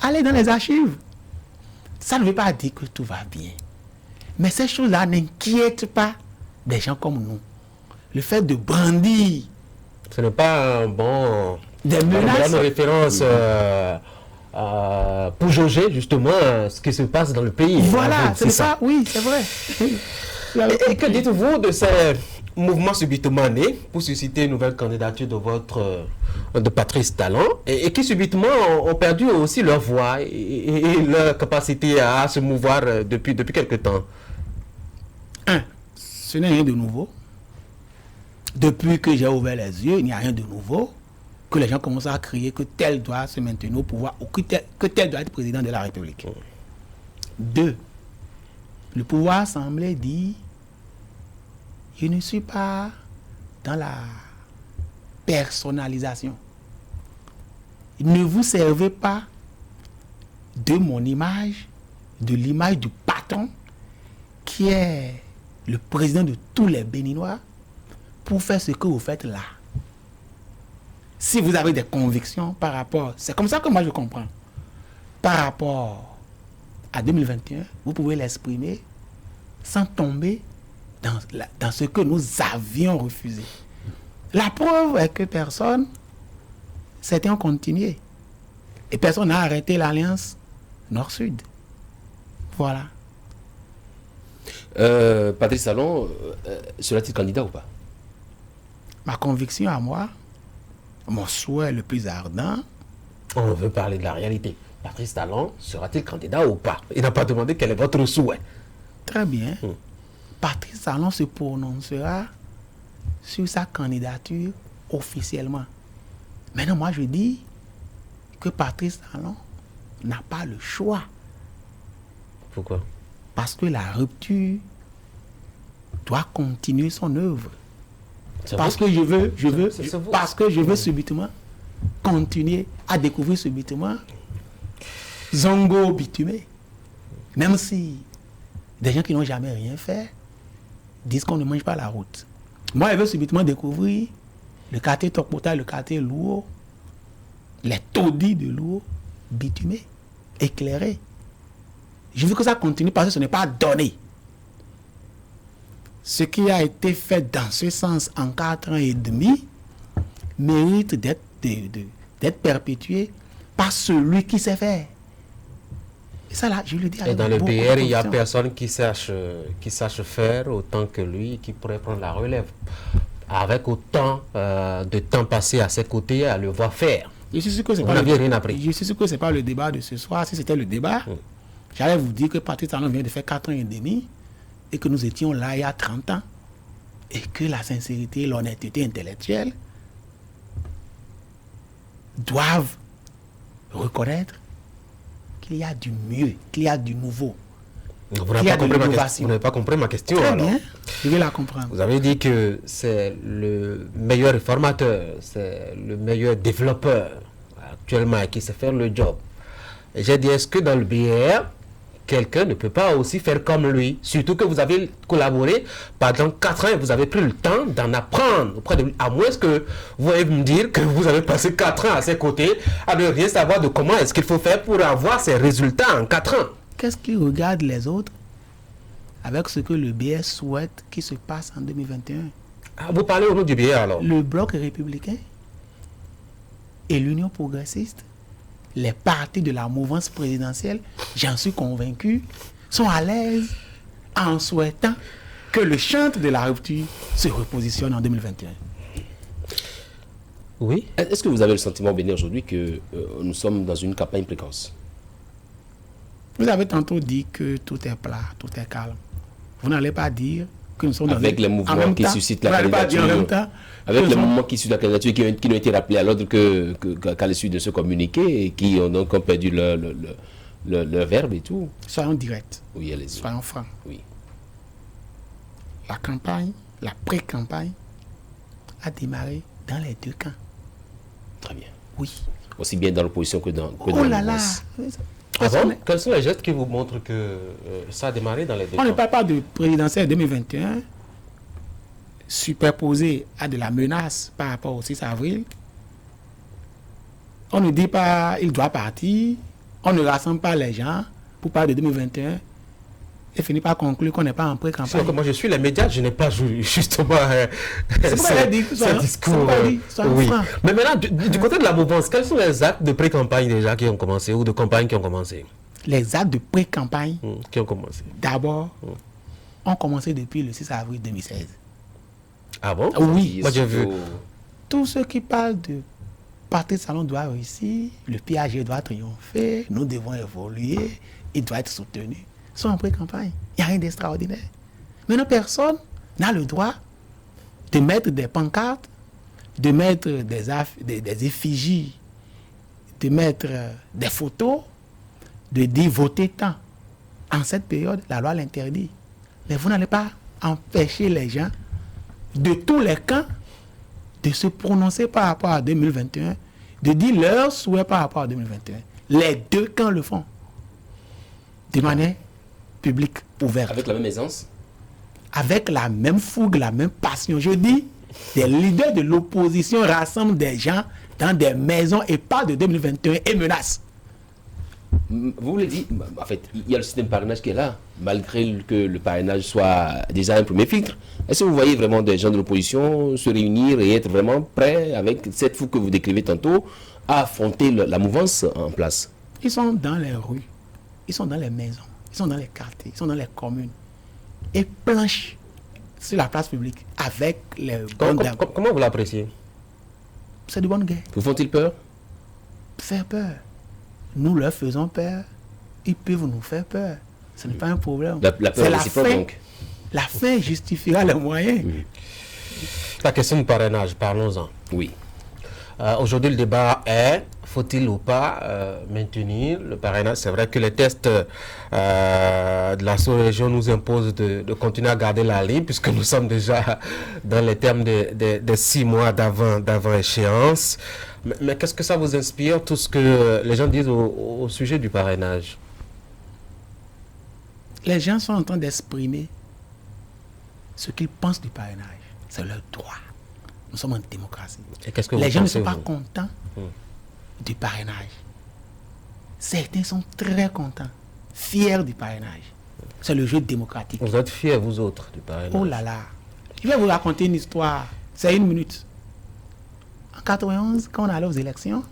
Allez dans les archives. Ça ne veut pas dire que tout va bien. Mais ces choses-là n'inquiètent pas des gens comme nous. Le fait de brandir. Ce n'est pas un bon. Des menaces. Une référence pour jauger justement ce qui se passe dans le pays. Voilà, c'est ça. Oui, c'est vrai. Et que dites-vous de ces mouvements subitement nés pour susciter une nouvelle candidature de Patrice Talon et qui subitement ont perdu aussi leur voix et leur capacité à se mouvoir depuis quelque temps? Ce n'est rien de nouveau. Depuis que j'ai ouvert les yeux, il n'y a rien de nouveau. Que les gens commencent à crier que tel doit se maintenir au pouvoir ou que tel doit être président de la République. 2. Le pouvoir semblait dire, je ne suis pas dans la personnalisation. Ne vous servez pas de mon image, de l'image du patron qui est le président de tous les Béninois pour faire ce que vous faites là. Si vous avez des convictions par rapport, c'est comme ça que moi je comprends, par rapport à 2021, vous pouvez l'exprimer sans tomber dans ce que nous avions refusé. La preuve est que certains ont continué. Et personne n'a arrêté l'alliance Nord-Sud. Voilà. Patrice Talon, sera-t-il candidat ou pas? Ma conviction à moi, mon souhait le plus ardent. On veut parler de la réalité. Patrice Talon sera-t-il candidat ou pas? Il n'a pas demandé quel est votre souhait. Très bien. Patrice Talon se prononcera sur sa candidature officiellement. Maintenant, moi, je dis que Patrice Talon n'a pas le choix. Pourquoi? Parce que la rupture doit continuer son œuvre. Parce que je veux subitement continuer à découvrir subitement Zongo Bitumé. Même si des gens qui n'ont jamais rien fait disent qu'on ne mange pas la route. Moi, je veux subitement découvrir le quartier Tokpota, le quartier Louo, les taudis de Louo, bitumé, éclairé. Je veux que ça continue parce que ce n'est pas donné. Ce qui a été fait dans ce sens en 4 ans et demi mérite d'être perpétué par celui qui sait faire. Et ça là, je le dis avec Et dans le beaucoup PR, il n'y a conviction. personne qui sache faire autant que lui, qui pourrait prendre la relève. Avec autant de temps passé à ses côtés, à le voir faire. Je suis sûr que c'est On pas n'avait rien appris. Je suis sûr que c'est pas le débat de ce soir. Si c'était le débat, j'allais vous dire que Patrice Talon vient de faire 4 ans et demi et que nous étions là il y a 30 ans et que la sincérité et l'honnêteté intellectuelle doivent reconnaître qu'il y a du mieux, qu'il y a du nouveau. Vous n'avez pas compris ma question. Très alors. bien, je vais la comprendre. Vous avez dit que c'est le meilleur réformateur, c'est le meilleur développeur actuellement qui sait faire le job. Et j'ai dit, est-ce que dans le BR, quelqu'un ne peut pas aussi faire comme lui. Surtout que vous avez collaboré pendant 4 ans et vous avez pris le temps d'en apprendre auprès de lui. À moins que vous allez me dire que vous avez passé 4 ans à ses côtés à ne rien savoir de comment est-ce qu'il faut faire pour avoir ces résultats en 4 ans. Qu'est-ce qui regarde les autres avec ce que le BS souhaite qu'il se passe en 2021? Ah, vous parlez au nom du BS alors? Le bloc républicain et l'Union progressiste, les partis de la mouvance présidentielle, j'en suis convaincu, sont à l'aise en souhaitant que le chantre de la rupture se repositionne en 2021. Oui. Est-ce que vous avez le sentiment, Béné, aujourd'hui que nous sommes dans une campagne précoce? Vous avez tantôt dit que tout est plat, tout est calme. Vous n'allez pas dire que nous sommes avec les mouvements qui suscitent la candidature. Avec les mouvements qui suscitent la candidature qui n'ont été rappelés à l'ordre qu'à l'issue de ce communiqué et qui ont donc perdu leur verbe et tout. Soyons directs. Oui, allez-y. Soyons francs. Oui. La campagne, la pré-campagne a démarré dans les deux camps. Très bien. Oui. Aussi bien dans l'opposition que dans oh là là. Ah bon? Quels sont les gestes qui vous montrent que ça a démarré dans les deux camps? On ne parle pas de présidentielle 2021 superposé à de la menace par rapport au 6 avril. On ne dit pas il doit partir. On ne rassemble pas les gens pour parler de 2021 et finit par conclure qu'on n'est pas en pré-campagne. Moi je suis les médias, je n'ai pas justement ce discours. Oui. Mais maintenant, du côté de la mouvance, quels sont les actes de pré-campagne déjà qui ont commencé ou de campagne qui ont commencé? Les actes de pré-campagne qui ont commencé. D'abord, ont commencé depuis le 6 avril 2016. Ah bon? Oui. Moi j'ai vu. Tous ceux qui parlent de parti de salon doit réussir, le PAG doit triompher, nous devons évoluer, il doit être soutenu. Sont en pré-campagne. Il n'y a rien d'extraordinaire. Maintenant, personne n'a le droit de mettre des pancartes, de mettre des effigies, de mettre des photos, de dire votez tant. En cette période, la loi l'interdit. Mais vous n'allez pas empêcher les gens de tous les camps de se prononcer par rapport à 2021, de dire leur souhait par rapport à 2021. Les deux camps le font. De manière publique, ouverte. Avec la même aisance? Avec la même fougue, la même passion. Je dis, des leaders de l'opposition rassemblent des gens dans des maisons et parlent de 2021 et menacent. Vous voulez dire, en fait, il y a le système parrainage qui est là, malgré que le parrainage soit déjà un premier filtre. Est-ce que vous voyez vraiment des gens de l'opposition se réunir et être vraiment prêts, avec cette fougue que vous décrivez tantôt, à affronter la mouvance en place? Ils sont dans les rues, ils sont dans les maisons, ils sont dans les quartiers, ils sont dans les communes et planchent sur la place publique avec les bonnes guerres. Comment vous l'appréciez? C'est de bonne guerre. Vous font-ils peur? Faire peur. Nous leur faisons peur, ils peuvent nous faire peur. Ce n'est pas un problème. La peur c'est la réciproque, fin. donc. La fin justifiera les moyens. La question du parrainage, parlons-en. Oui. Aujourd'hui, le débat est, faut-il ou pas maintenir le parrainage? C'est vrai que les tests de la sous-région nous imposent de continuer à garder la ligne, puisque nous sommes déjà dans les termes de 6 mois d'avant échéance. Mais qu'est-ce que ça vous inspire, tout ce que les gens disent au sujet du parrainage? Les gens sont en train d'exprimer ce qu'ils pensent du parrainage. C'est leur droit. Nous sommes en démocratie. Et qu'est-ce que les vous gens ne pensez, sont pas vous? contents du parrainage. Certains sont très contents, fiers du parrainage. C'est le jeu démocratique. Vous êtes fiers, vous autres, du parrainage? Oh là là. Je vais vous raconter une histoire. C'est 1 minute. En 91, quand on allait aux élections,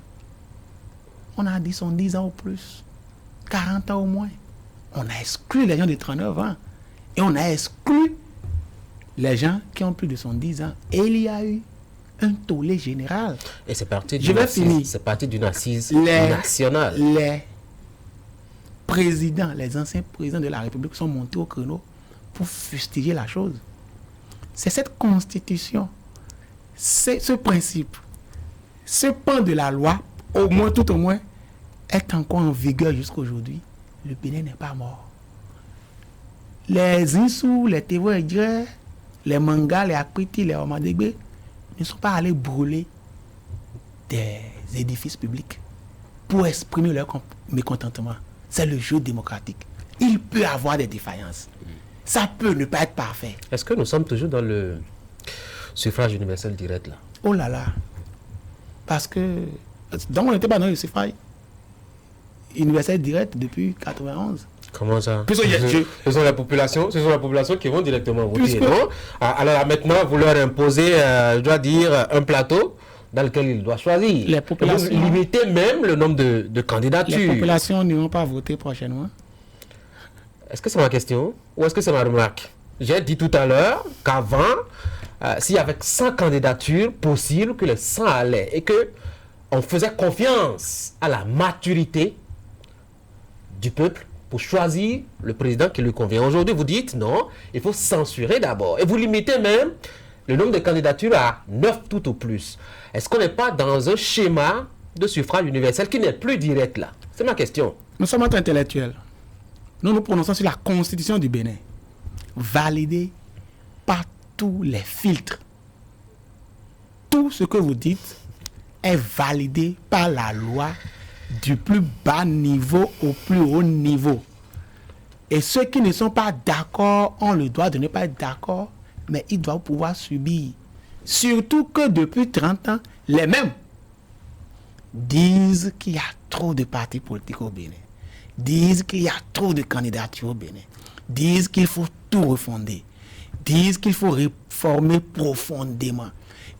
on a dit 10 ans ou plus, 40 ans au moins. On a exclu les gens de 39 ans. Et on a exclu les gens qui ont plus de 70 ans. Et il y a eu un tollé général. Et c'est parti Je vais finir. C'est parti d'une assise nationale. Les présidents, les anciens présidents de la République sont montés au créneau pour fustiger la chose. C'est cette constitution, c'est ce principe, ce pan de la loi, au moins, tout au moins, est encore en vigueur jusqu'à aujourd'hui. Le Bénin n'est pas mort. Les Insou, les Tévoïdjé, les Mangas, les Akriti, les Omadegbe ne sont pas allés brûler des édifices publics pour exprimer leur mécontentement. C'est le jeu démocratique. il peut y avoir des défaillances. Ça peut ne pas être parfait. Est-ce que nous sommes toujours dans le suffrage universel direct là? Oh là là. Parce que... Donc on n'était pas dans le suffrage universel direct depuis 91. Comment ça? Puisque Ce sont la population qui vont directement voter, Puisque- non? Alors maintenant, vous leur imposez, je dois dire, un plateau dans lequel ils doivent choisir. Les populations- Vous limitez même le nombre de candidatures. Les populations n'iront pas voter prochainement. Est-ce que c'est ma question ou est-ce que c'est ma remarque? J'ai dit tout à l'heure qu'avant, s'il y avait 100 candidatures possibles, que les 100 allaient et que on faisait confiance à la maturité du peuple pour choisir le président qui lui convient. Aujourd'hui, vous dites non, il faut censurer d'abord. Et vous limitez même le nombre de candidatures à 9 tout au plus. Est-ce qu'on n'est pas dans un schéma de suffrage universel qui n'est plus direct là? C'est ma question. Nous sommes entre intellectuels. Nous nous prononçons sur la constitution du Bénin, validée par tous les filtres. Tout ce que vous dites est validé par la loi du plus bas niveau au plus haut niveau. Et ceux qui ne sont pas d'accord ont le droit de ne pas être d'accord, mais ils doivent pouvoir subir. Surtout que depuis 30 ans, les mêmes disent qu'il y a trop de partis politiques au Bénin, disent qu'il y a trop de candidatures au Bénin, disent qu'il faut tout refonder, disent qu'il faut réformer profondément,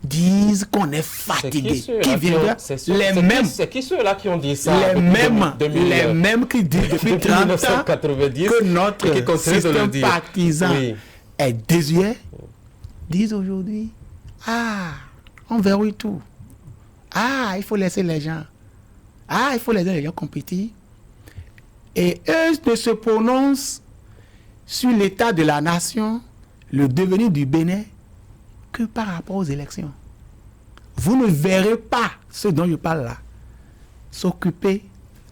disent qu'on est fatigué. C'est qui ceux-là qui ont dit ça? Les mêmes qui disent depuis 30 ans que notre système partisan est désuet, disent aujourd'hui, on verrouille tout. Il faut laisser les gens. Il faut laisser les gens compétir. Et eux ne se prononcent sur l'état de la nation, le devenir du Bénin, que par rapport aux élections. Vous ne verrez pas ceux dont je parle là s'occuper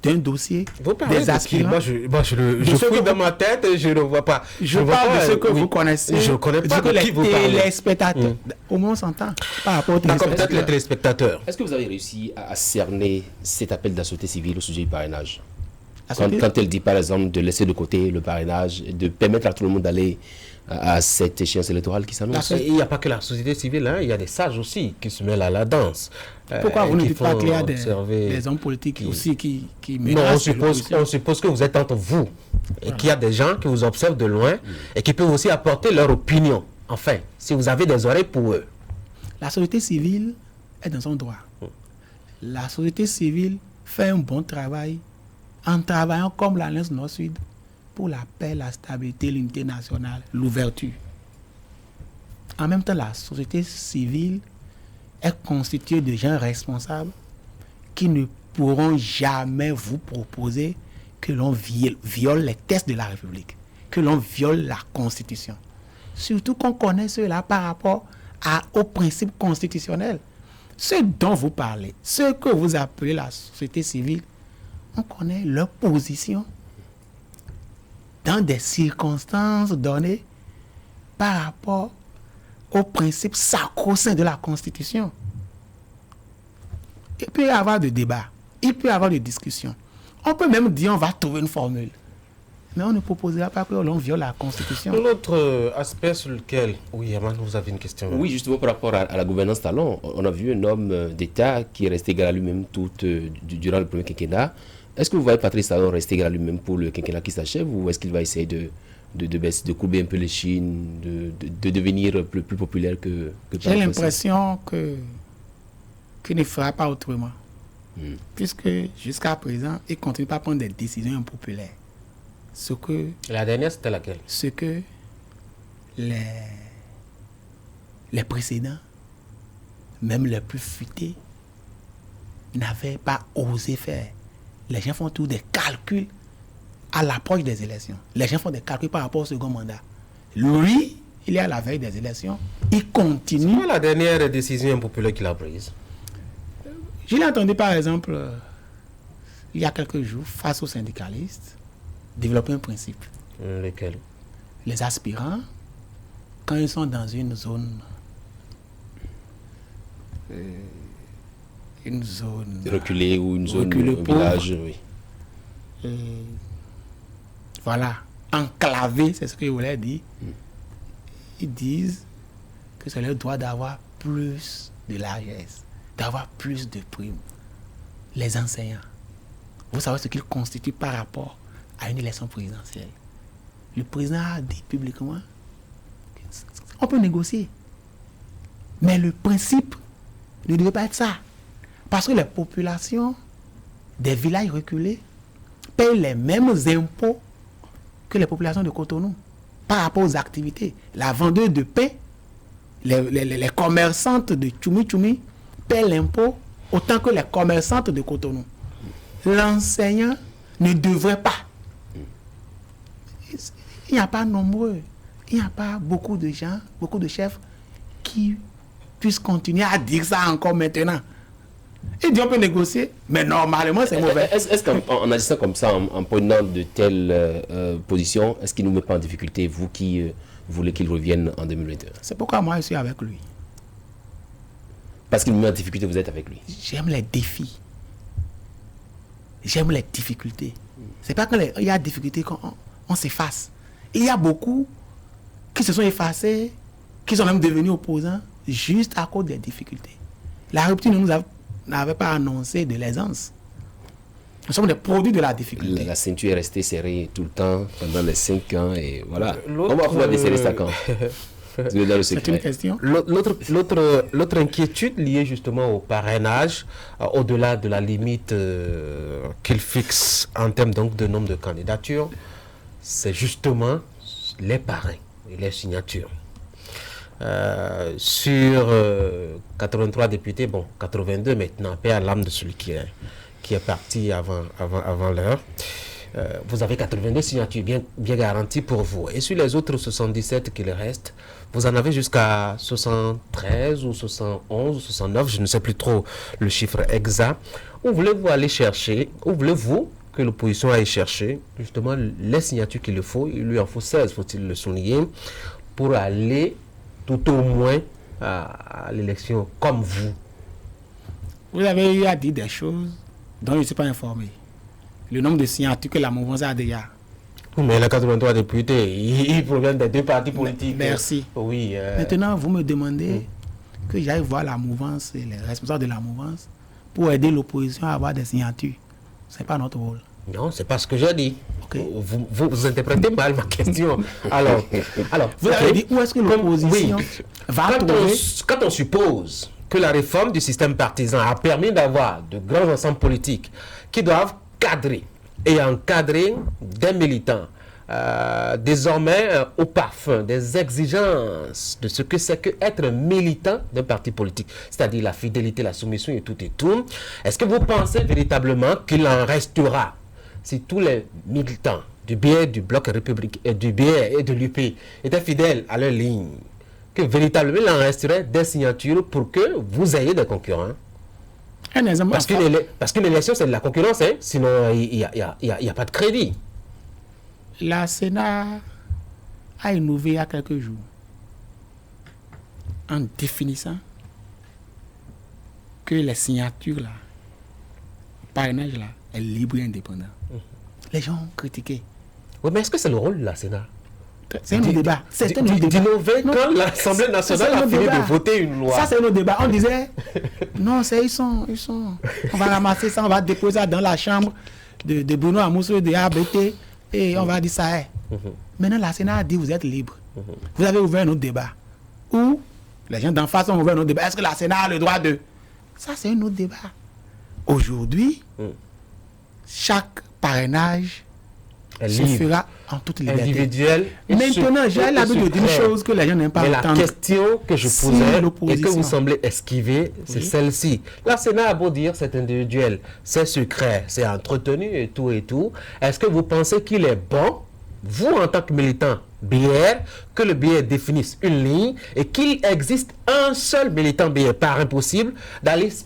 d'un dossier des aspirants. Moi, je fouille dans ma tête et je ne vois pas. Je parle de ce que vous connaissez. Je ne connais pas de qui vous parlez. Les téléspectateurs. Au moins on s'entend par rapport aux téléspectateurs. Peut-être les téléspectateurs. Est-ce que vous avez réussi à cerner cet appel de la société civile au sujet du parrainage? Quand elle dit par exemple de laisser de côté le parrainage, de permettre à tout le monde d'aller à cette échéance électorale qui s'annonce. Il n'y a pas que la société civile, il y a des sages aussi qui se mêlent à la danse. Pourquoi vous ne dites pas qu'il y a des hommes politiques aussi qui menacent? Non, on suppose que vous êtes entre vous et qu'il y a des gens qui vous observent de loin et qui peuvent aussi apporter leur opinion. Enfin, si vous avez des oreilles pour eux. La société civile est dans son droit. La société civile fait un bon travail en travaillant comme l'Alliance Nord-Sud pour la paix, la stabilité, l'unité nationale, l'ouverture. En même temps, la société civile est constituée de gens responsables qui ne pourront jamais vous proposer que l'on viole les textes de la République, que l'on viole la Constitution. Surtout qu'on connaît cela par rapport aux principes constitutionnels. Ce dont vous parlez, ce que vous appelez la société civile, on connaît leur position dans des circonstances données par rapport aux principes sacro-saints de la Constitution. Il peut y avoir des débats, il peut y avoir des discussions. On peut même dire on va trouver une formule. Mais on ne proposera pas que l'on viole la Constitution. L'autre aspect sur lequel... Oui, Yaman, vous avez une question. Oui, justement par rapport à la gouvernance talon, on a vu un homme d'État qui est resté égal à lui-même durant le premier quinquennat. Est-ce que vous voyez Patrice Talon rester égal à lui-même pour le quinquennat qui s'achève, ou est-ce qu'il va essayer de courber un peu les chines, de devenir plus populaire que J'ai l'impression qu'il ne fera pas autrement. Puisque jusqu'à présent, il continue pas à prendre des décisions impopulaires. La dernière, c'était laquelle? Ce que les précédents, même les plus futés, n'avaient pas osé faire. Les gens font tous des calculs à l'approche des élections. Les gens font des calculs par rapport au second mandat. Lui, il est à la veille des élections. Il continue. C'est quoi la dernière décision impopulaire qu'il a prise? Je l'ai entendu par exemple, il y a quelques jours, face aux syndicalistes, développer un principe. Lequel? Les aspirants, quand ils sont dans une zone reculée ou une zone, un village, oui. voilà, enclavés, c'est ce que je voulais dire. Ils disent que c'est leur droit d'avoir plus de largesse, d'avoir plus de primes. Les enseignants, vous savez ce qu'ils constituent par rapport à une élection présidentielle. Le président a dit publiquement on peut négocier. Mais le principe ne devait pas être ça. Parce que les populations des villages reculés payent les mêmes impôts que les populations de Cotonou par rapport aux activités. La vendeuse de pain, les commerçantes de Tchoumi Tchoumi paient l'impôt autant que les commerçantes de Cotonou. L'enseignant ne devrait pas. Il n'y a pas nombreux, il n'y a pas beaucoup de gens, beaucoup de chefs qui puissent continuer à dire ça encore maintenant. Il dit on peut négocier, mais normalement c'est mauvais. Est-ce qu'en agissant comme ça, en prenant de telles positions, est-ce qu'il ne nous met pas en difficulté, vous qui voulez qu'il revienne en 2021? C'est pourquoi moi je suis avec lui. Parce qu'il nous met en difficulté, vous êtes avec lui. J'aime les défis. J'aime les difficultés. C'est pas quand il y a difficulté qu'on s'efface. Il y a beaucoup qui se sont effacés, qui sont même devenus opposants juste à cause des difficultés. La rupture n'avait pas annoncé de l'aisance. Nous sommes des produits de la difficulté. La ceinture est restée serrée tout le temps pendant les 5 ans et voilà. On va pouvoir desserrer ça quand? C'est une question. L'autre inquiétude liée justement au parrainage, au-delà de la limite qu'il fixe en termes donc de nombre de candidatures, c'est justement les parrains et les signatures. Sur 83 députés, bon, 82 maintenant, paix à l'âme de celui qui est parti avant l'heure. Vous avez 82 signatures bien garanties pour vous. Et sur les autres 77 qui le restent, vous en avez jusqu'à 73 ou 71 ou 69, je ne sais plus trop le chiffre exact. Où voulez-vous aller chercher, où voulez-vous que l'opposition aille chercher justement les signatures qu'il le faut? Il lui en faut 16, faut-il le souligner, pour aller tout au moins à l'élection comme vous. Vous avez eu à dire des choses dont je ne suis pas informé. Le nombre de signatures que la mouvance a déjà. Mais les 83 députés, ils proviennent des deux partis politiques. Merci. Oui. Maintenant, vous me demandez que j'aille voir la mouvance et les responsables de la mouvance pour aider l'opposition à avoir des signatures. Ce n'est pas notre rôle. Non, c'est pas ce que j'ai dit. Okay. Vous interprétez mal ma question. Alors vous avez dit où est-ce que l'opposition va trouver... Quand on suppose que la réforme du système partisan a permis d'avoir de grands ensembles politiques qui doivent cadrer et encadrer des militants, désormais au parfum des exigences de ce que c'est que être militant d'un parti politique, c'est-à-dire la fidélité, la soumission et tout, est-ce que vous pensez véritablement qu'il en restera si tous les militants du biais du bloc républicain et du biais et de l'UP étaient fidèles à leur ligne, que véritablement il en resterait des signatures pour que vous ayez des concurrents? Un exemple. Parce qu'une élection, c'est de la concurrence, hein? Sinon il n'y a pas de crédit. La Sénat a innové il y a quelques jours en définissant que les signatures, là, le parrainage, là, est libre et indépendant. Les gens ont critiqué. Oui, mais est-ce que c'est le rôle de la Sénat? C'est un autre débat. C'est un autre débat. D'innover quand l'Assemblée nationale a fini de voter une loi. Ça, c'est un autre débat. On disait, non, ils sont. On va ramasser ça, on va déposer ça dans la chambre de Bruno Amousso, de ABT, et on va dire ça est. Maintenant, la Sénat a dit, vous êtes libre. Vous avez ouvert un autre débat. Ou les gens d'en face ont ouvert un autre débat. Est-ce que la Sénat a le droit de... Ça, c'est un autre débat. Aujourd'hui, chaque parrainage se fera en toute liberté. Individuel. Maintenant, j'ai l'habitude de dire une chose que les gens n'aiment pas entendre. La question que je posais et que vous semblez esquiver, c'est celle-ci. La Sénat a beau dire c'est individuel, c'est secret, c'est entretenu et tout. Est-ce que vous pensez qu'il est bon, vous en tant que militant BR, que le BR définisse une ligne et qu'il existe un seul militant BR, par impossible,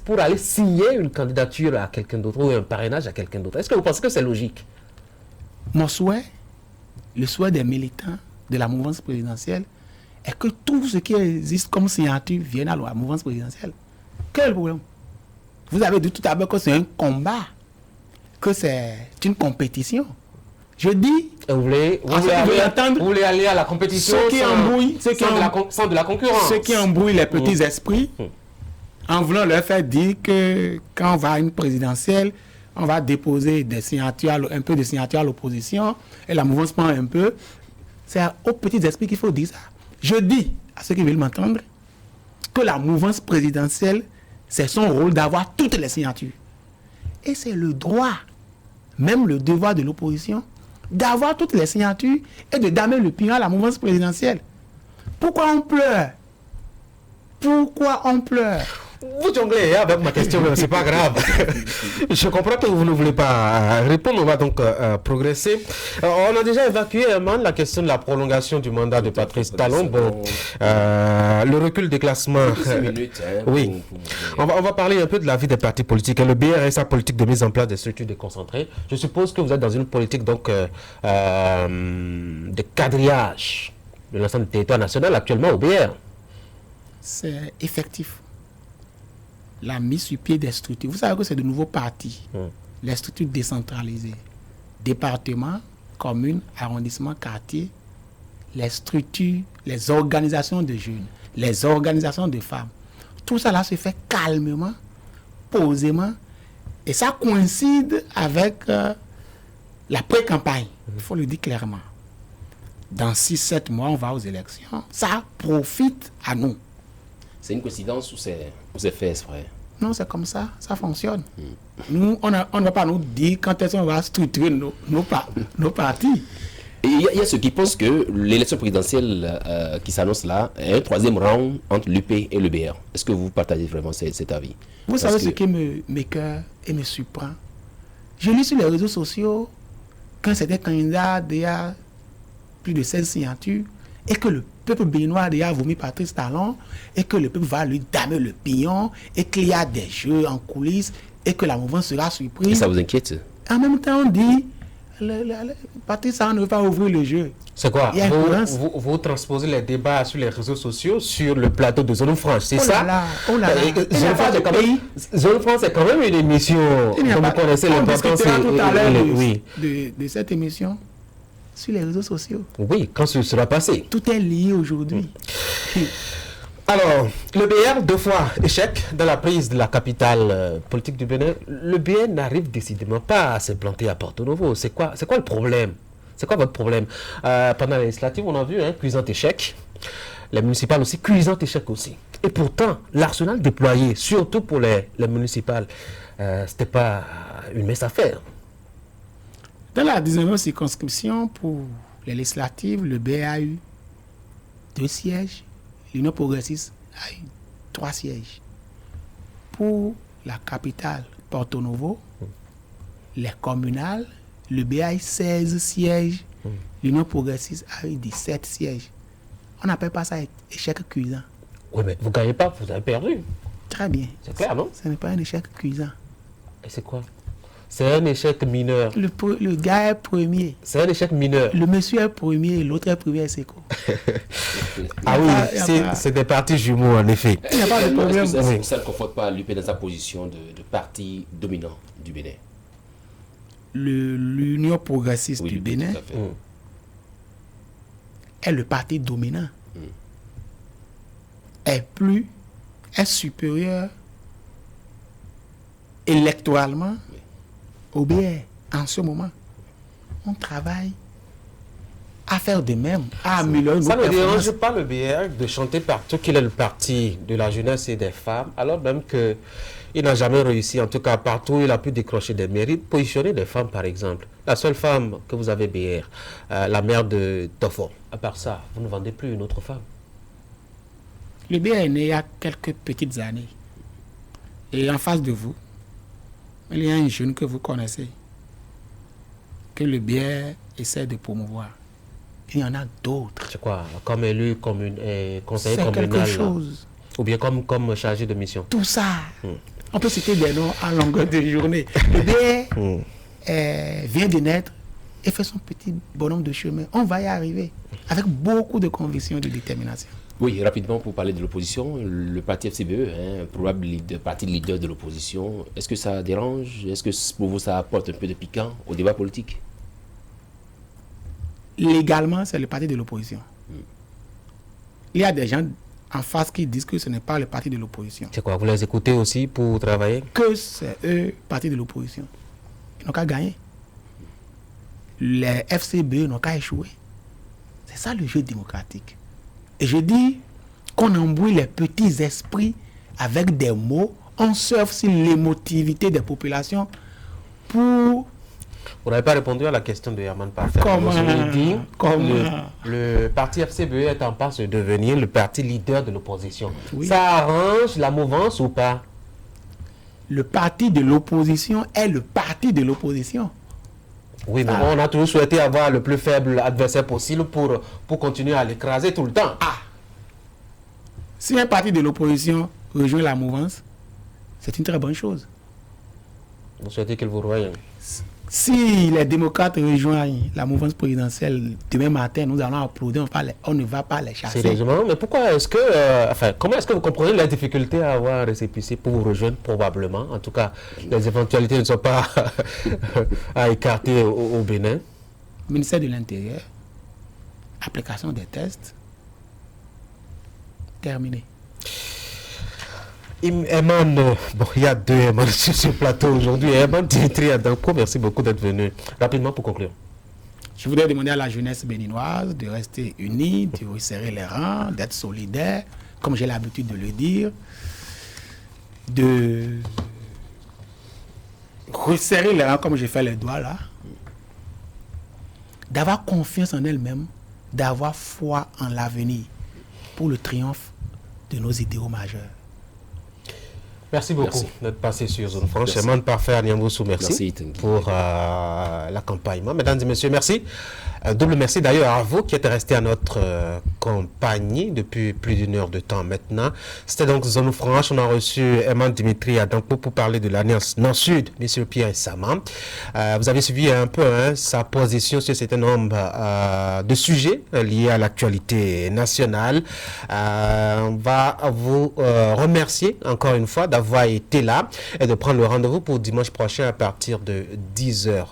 pour aller signer une candidature à quelqu'un d'autre ou un parrainage à quelqu'un d'autre? Est-ce que vous pensez que c'est logique? Mon souhait, le souhait des militants de la mouvance présidentielle, est que tout ce qui existe comme signature vienne à la mouvance présidentielle. Quel est le problème? Vous avez dit tout à l'heure que c'est un combat, que c'est une compétition. Je dis... Et vous voulez aller à la compétition sans de la concurrence. Ceux qui embrouillent les petits esprits, en voulant leur faire dire que quand on va à une présidentielle, on va déposer des signatures, un peu de signatures à l'opposition, et la mouvance prend un peu. C'est aux petits esprits qu'il faut dire ça. Je dis à ceux qui veulent m'entendre que la mouvance présidentielle, c'est son rôle d'avoir toutes les signatures. Et c'est le droit, même le devoir de l'opposition, d'avoir toutes les signatures et de damer le pion à la mouvance présidentielle. Pourquoi on pleure? Pourquoi on pleure? Vous jonglez avec ma question, mais c'est pas grave. Je comprends que vous ne voulez pas répondre, on va donc progresser. On a déjà évacué la question de la prolongation du mandat de Patrice Talon. Bon, le recul des classements. Oui. On va parler un peu de la vie des partis politiques. Le BR et sa politique de mise en place des structures déconcentrées. Je suppose que vous êtes dans une politique donc de quadrillage de l'ensemble du territoire national actuellement au BR. C'est effectif. La mise sur pied des structures. Vous savez que c'est de nouveaux partis. Les structures décentralisées. Départements, communes, arrondissements, quartiers. Les structures, les organisations de jeunes, les organisations de femmes. Tout ça là se fait calmement, posément. Et ça coïncide avec la pré-campagne. Il faut le dire clairement. Dans 6-7 mois, on va aux élections. Ça profite à nous. C'est une coïncidence ou c'est fait exprès? Non, c'est comme ça, ça fonctionne. Nous, on ne va pas nous dire quand est-ce qu'on va structurer nos partis. Et il y a ceux qui pensent que l'élection présidentielle qui s'annonce là est un troisième round entre l'UP et le BR. Est-ce que vous partagez vraiment cet avis? Vous savez ce qui m'écoeure et me surprend? Je lis sur les réseaux sociaux quand c'était candidat il y a plus de 16 signatures et que le peuple béninois a vomi Patrice Talon et que le peuple va lui damer le pignon et qu'il y a des jeux en coulisses et que la mouvance sera surprise. Et ça vous inquiète? En même temps, on dit Patrice Talon ne veut pas ouvrir le jeu. C'est quoi? Vous transposez les débats sur les réseaux sociaux sur le plateau de Zone Franche, c'est ça? Oh là là. Zone Franche, c'est quand même une émission dont vous connaissez l'importance de cette émission. Sur les réseaux sociaux. Oui, quand ce sera passé. Tout est lié aujourd'hui. Alors, le BR, 2 fois échec dans la prise de la capitale politique du Bénin. Le BR n'arrive décidément pas à se planter à Porto Novo. C'est quoi le problème? C'est quoi votre problème? Pendant les législatives, on a vu un cuisant échec. Les municipales aussi, cuisant échec aussi. Et pourtant, l'arsenal déployé, surtout pour les municipales, c'était pas une mince affaire. Dans la 19e circonscription, pour les législatives, le BR a eu 2 sièges. L'Union progressiste a eu 3 sièges. Pour la capitale, Porto Novo, les communales, le BR a eu 16 sièges. L'Union progressiste a eu 17 sièges. On n'appelle pas ça échec cuisant. Oui, mais vous ne gagnez pas, vous avez perdu. Très bien. C'est clair, non? Ce n'est pas un échec cuisant. Et c'est quoi? C'est un échec mineur. Le gars est premier. C'est un échec mineur. Le monsieur est premier, l'autre est premier, c'est quoi? Ah oui, c'est des partis jumeaux, en effet. Il n'y a pas de problème. Ça ne conforte pas l'UP dans sa position de parti dominant du Bénin? L'Union progressiste du Bénin est le parti dominant. Est supérieur électoralement au BR. En ce moment, on travaille à faire de même, à améliorer nos performances. Ça ne dérange pas le BR de chanter partout qu'il est le parti de la jeunesse et des femmes, alors même qu'il n'a jamais réussi, en tout cas partout où il a pu décrocher des mérites, positionner des femmes par exemple. La seule femme que vous avez BR, la mère de Tofo. À part ça, vous ne vendez plus une autre femme. Le BR est né il y a quelques petites années. Et en face de vous, il y a un jeune que vous connaissez, que le BR essaie de promouvoir. Il y en a d'autres. C'est quoi? Comme élu, conseiller communal? C'est quelque chose. Ou bien comme chargé de mission? Tout ça. On peut citer des noms à longueur de journée. Le BR vient de naître et fait son petit bonhomme de chemin. On va y arriver avec beaucoup de conviction et de détermination. Oui, rapidement pour parler de l'opposition, le parti FCBE, probable parti leader de l'opposition, est-ce que ça dérange? Est-ce que pour vous ça apporte un peu de piquant au débat politique? légalement, c'est le parti de l'opposition. Il y a des gens en face qui disent que ce n'est pas le parti de l'opposition. C'est quoi? Vous les écoutez aussi pour travailler? Que c'est eux, parti de l'opposition. Ils n'ont qu'à gagner. Les FCBE n'ont qu'à échouer. C'est ça le jeu démocratique. Et je dis qu'on embrouille les petits esprits avec des mots, on surfe sur l'émotivité des populations pour... Vous n'avez pas répondu à la question de Herman Parfait. Comment? Le parti FCBE est en passe de devenir le parti leader de l'opposition. Oui. Ça arrange la mouvance ou pas? Le parti de l'opposition est le parti de l'opposition. Oui, mais on a toujours souhaité avoir le plus faible adversaire possible pour continuer à l'écraser tout le temps. Ah! Si un parti de l'opposition rejoint la mouvance, c'est une très bonne chose. Vous souhaitez qu'il vous rejoigne? Si les démocrates rejoignent la mouvance présidentielle demain matin, nous allons applaudir, on ne va pas les chasser. Sérieusement, mais pourquoi est-ce que, comment est-ce que vous comprenez la difficulté à avoir un récépissé pour vous rejoindre probablement? En tout cas, les éventualités ne sont pas à écarter au Bénin. Ministère de l'Intérieur, application des tests, terminé. Herman, il y a deux Herman sur ce plateau aujourd'hui. Herman Dimitri Adanko, merci beaucoup d'être venu. Rapidement pour conclure. Je voudrais demander à la jeunesse béninoise de rester unie, de resserrer les rangs, d'être solidaire, comme j'ai l'habitude de le dire, de resserrer les rangs comme j'ai fait les doigts là, d'avoir confiance en elle-même, d'avoir foi en l'avenir pour le triomphe de nos idéaux majeurs. Merci beaucoup d'être passé sur Zone Franche. Herman Parfait à Niamboussou, merci pour l'accompagnement. Mesdames et messieurs, merci. Double merci d'ailleurs à vous qui êtes restés à notre compagnie depuis plus d'une heure de temps maintenant. C'était donc Zone Franche. On a reçu Herman Dimitri Adanko pour parler de l'Alliance Nord-Sud, M. Pierre Sama. Vous avez suivi un peu sa position sur un certain nombre de sujets liés à l'actualité nationale. On va vous remercier encore une fois d'avoir été là et de prendre le rendez-vous pour dimanche prochain à partir de 10h30.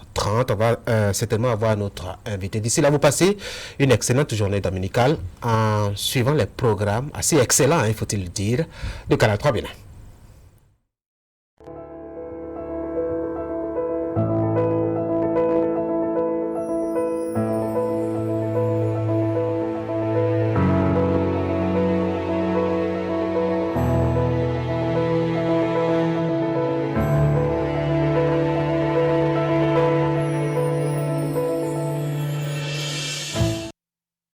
On va certainement avoir notre invité. D'ici là, vous passez une excellente journée dominicale en suivant les programmes assez excellents, il faut-il dire, de Canal 3 Bénin.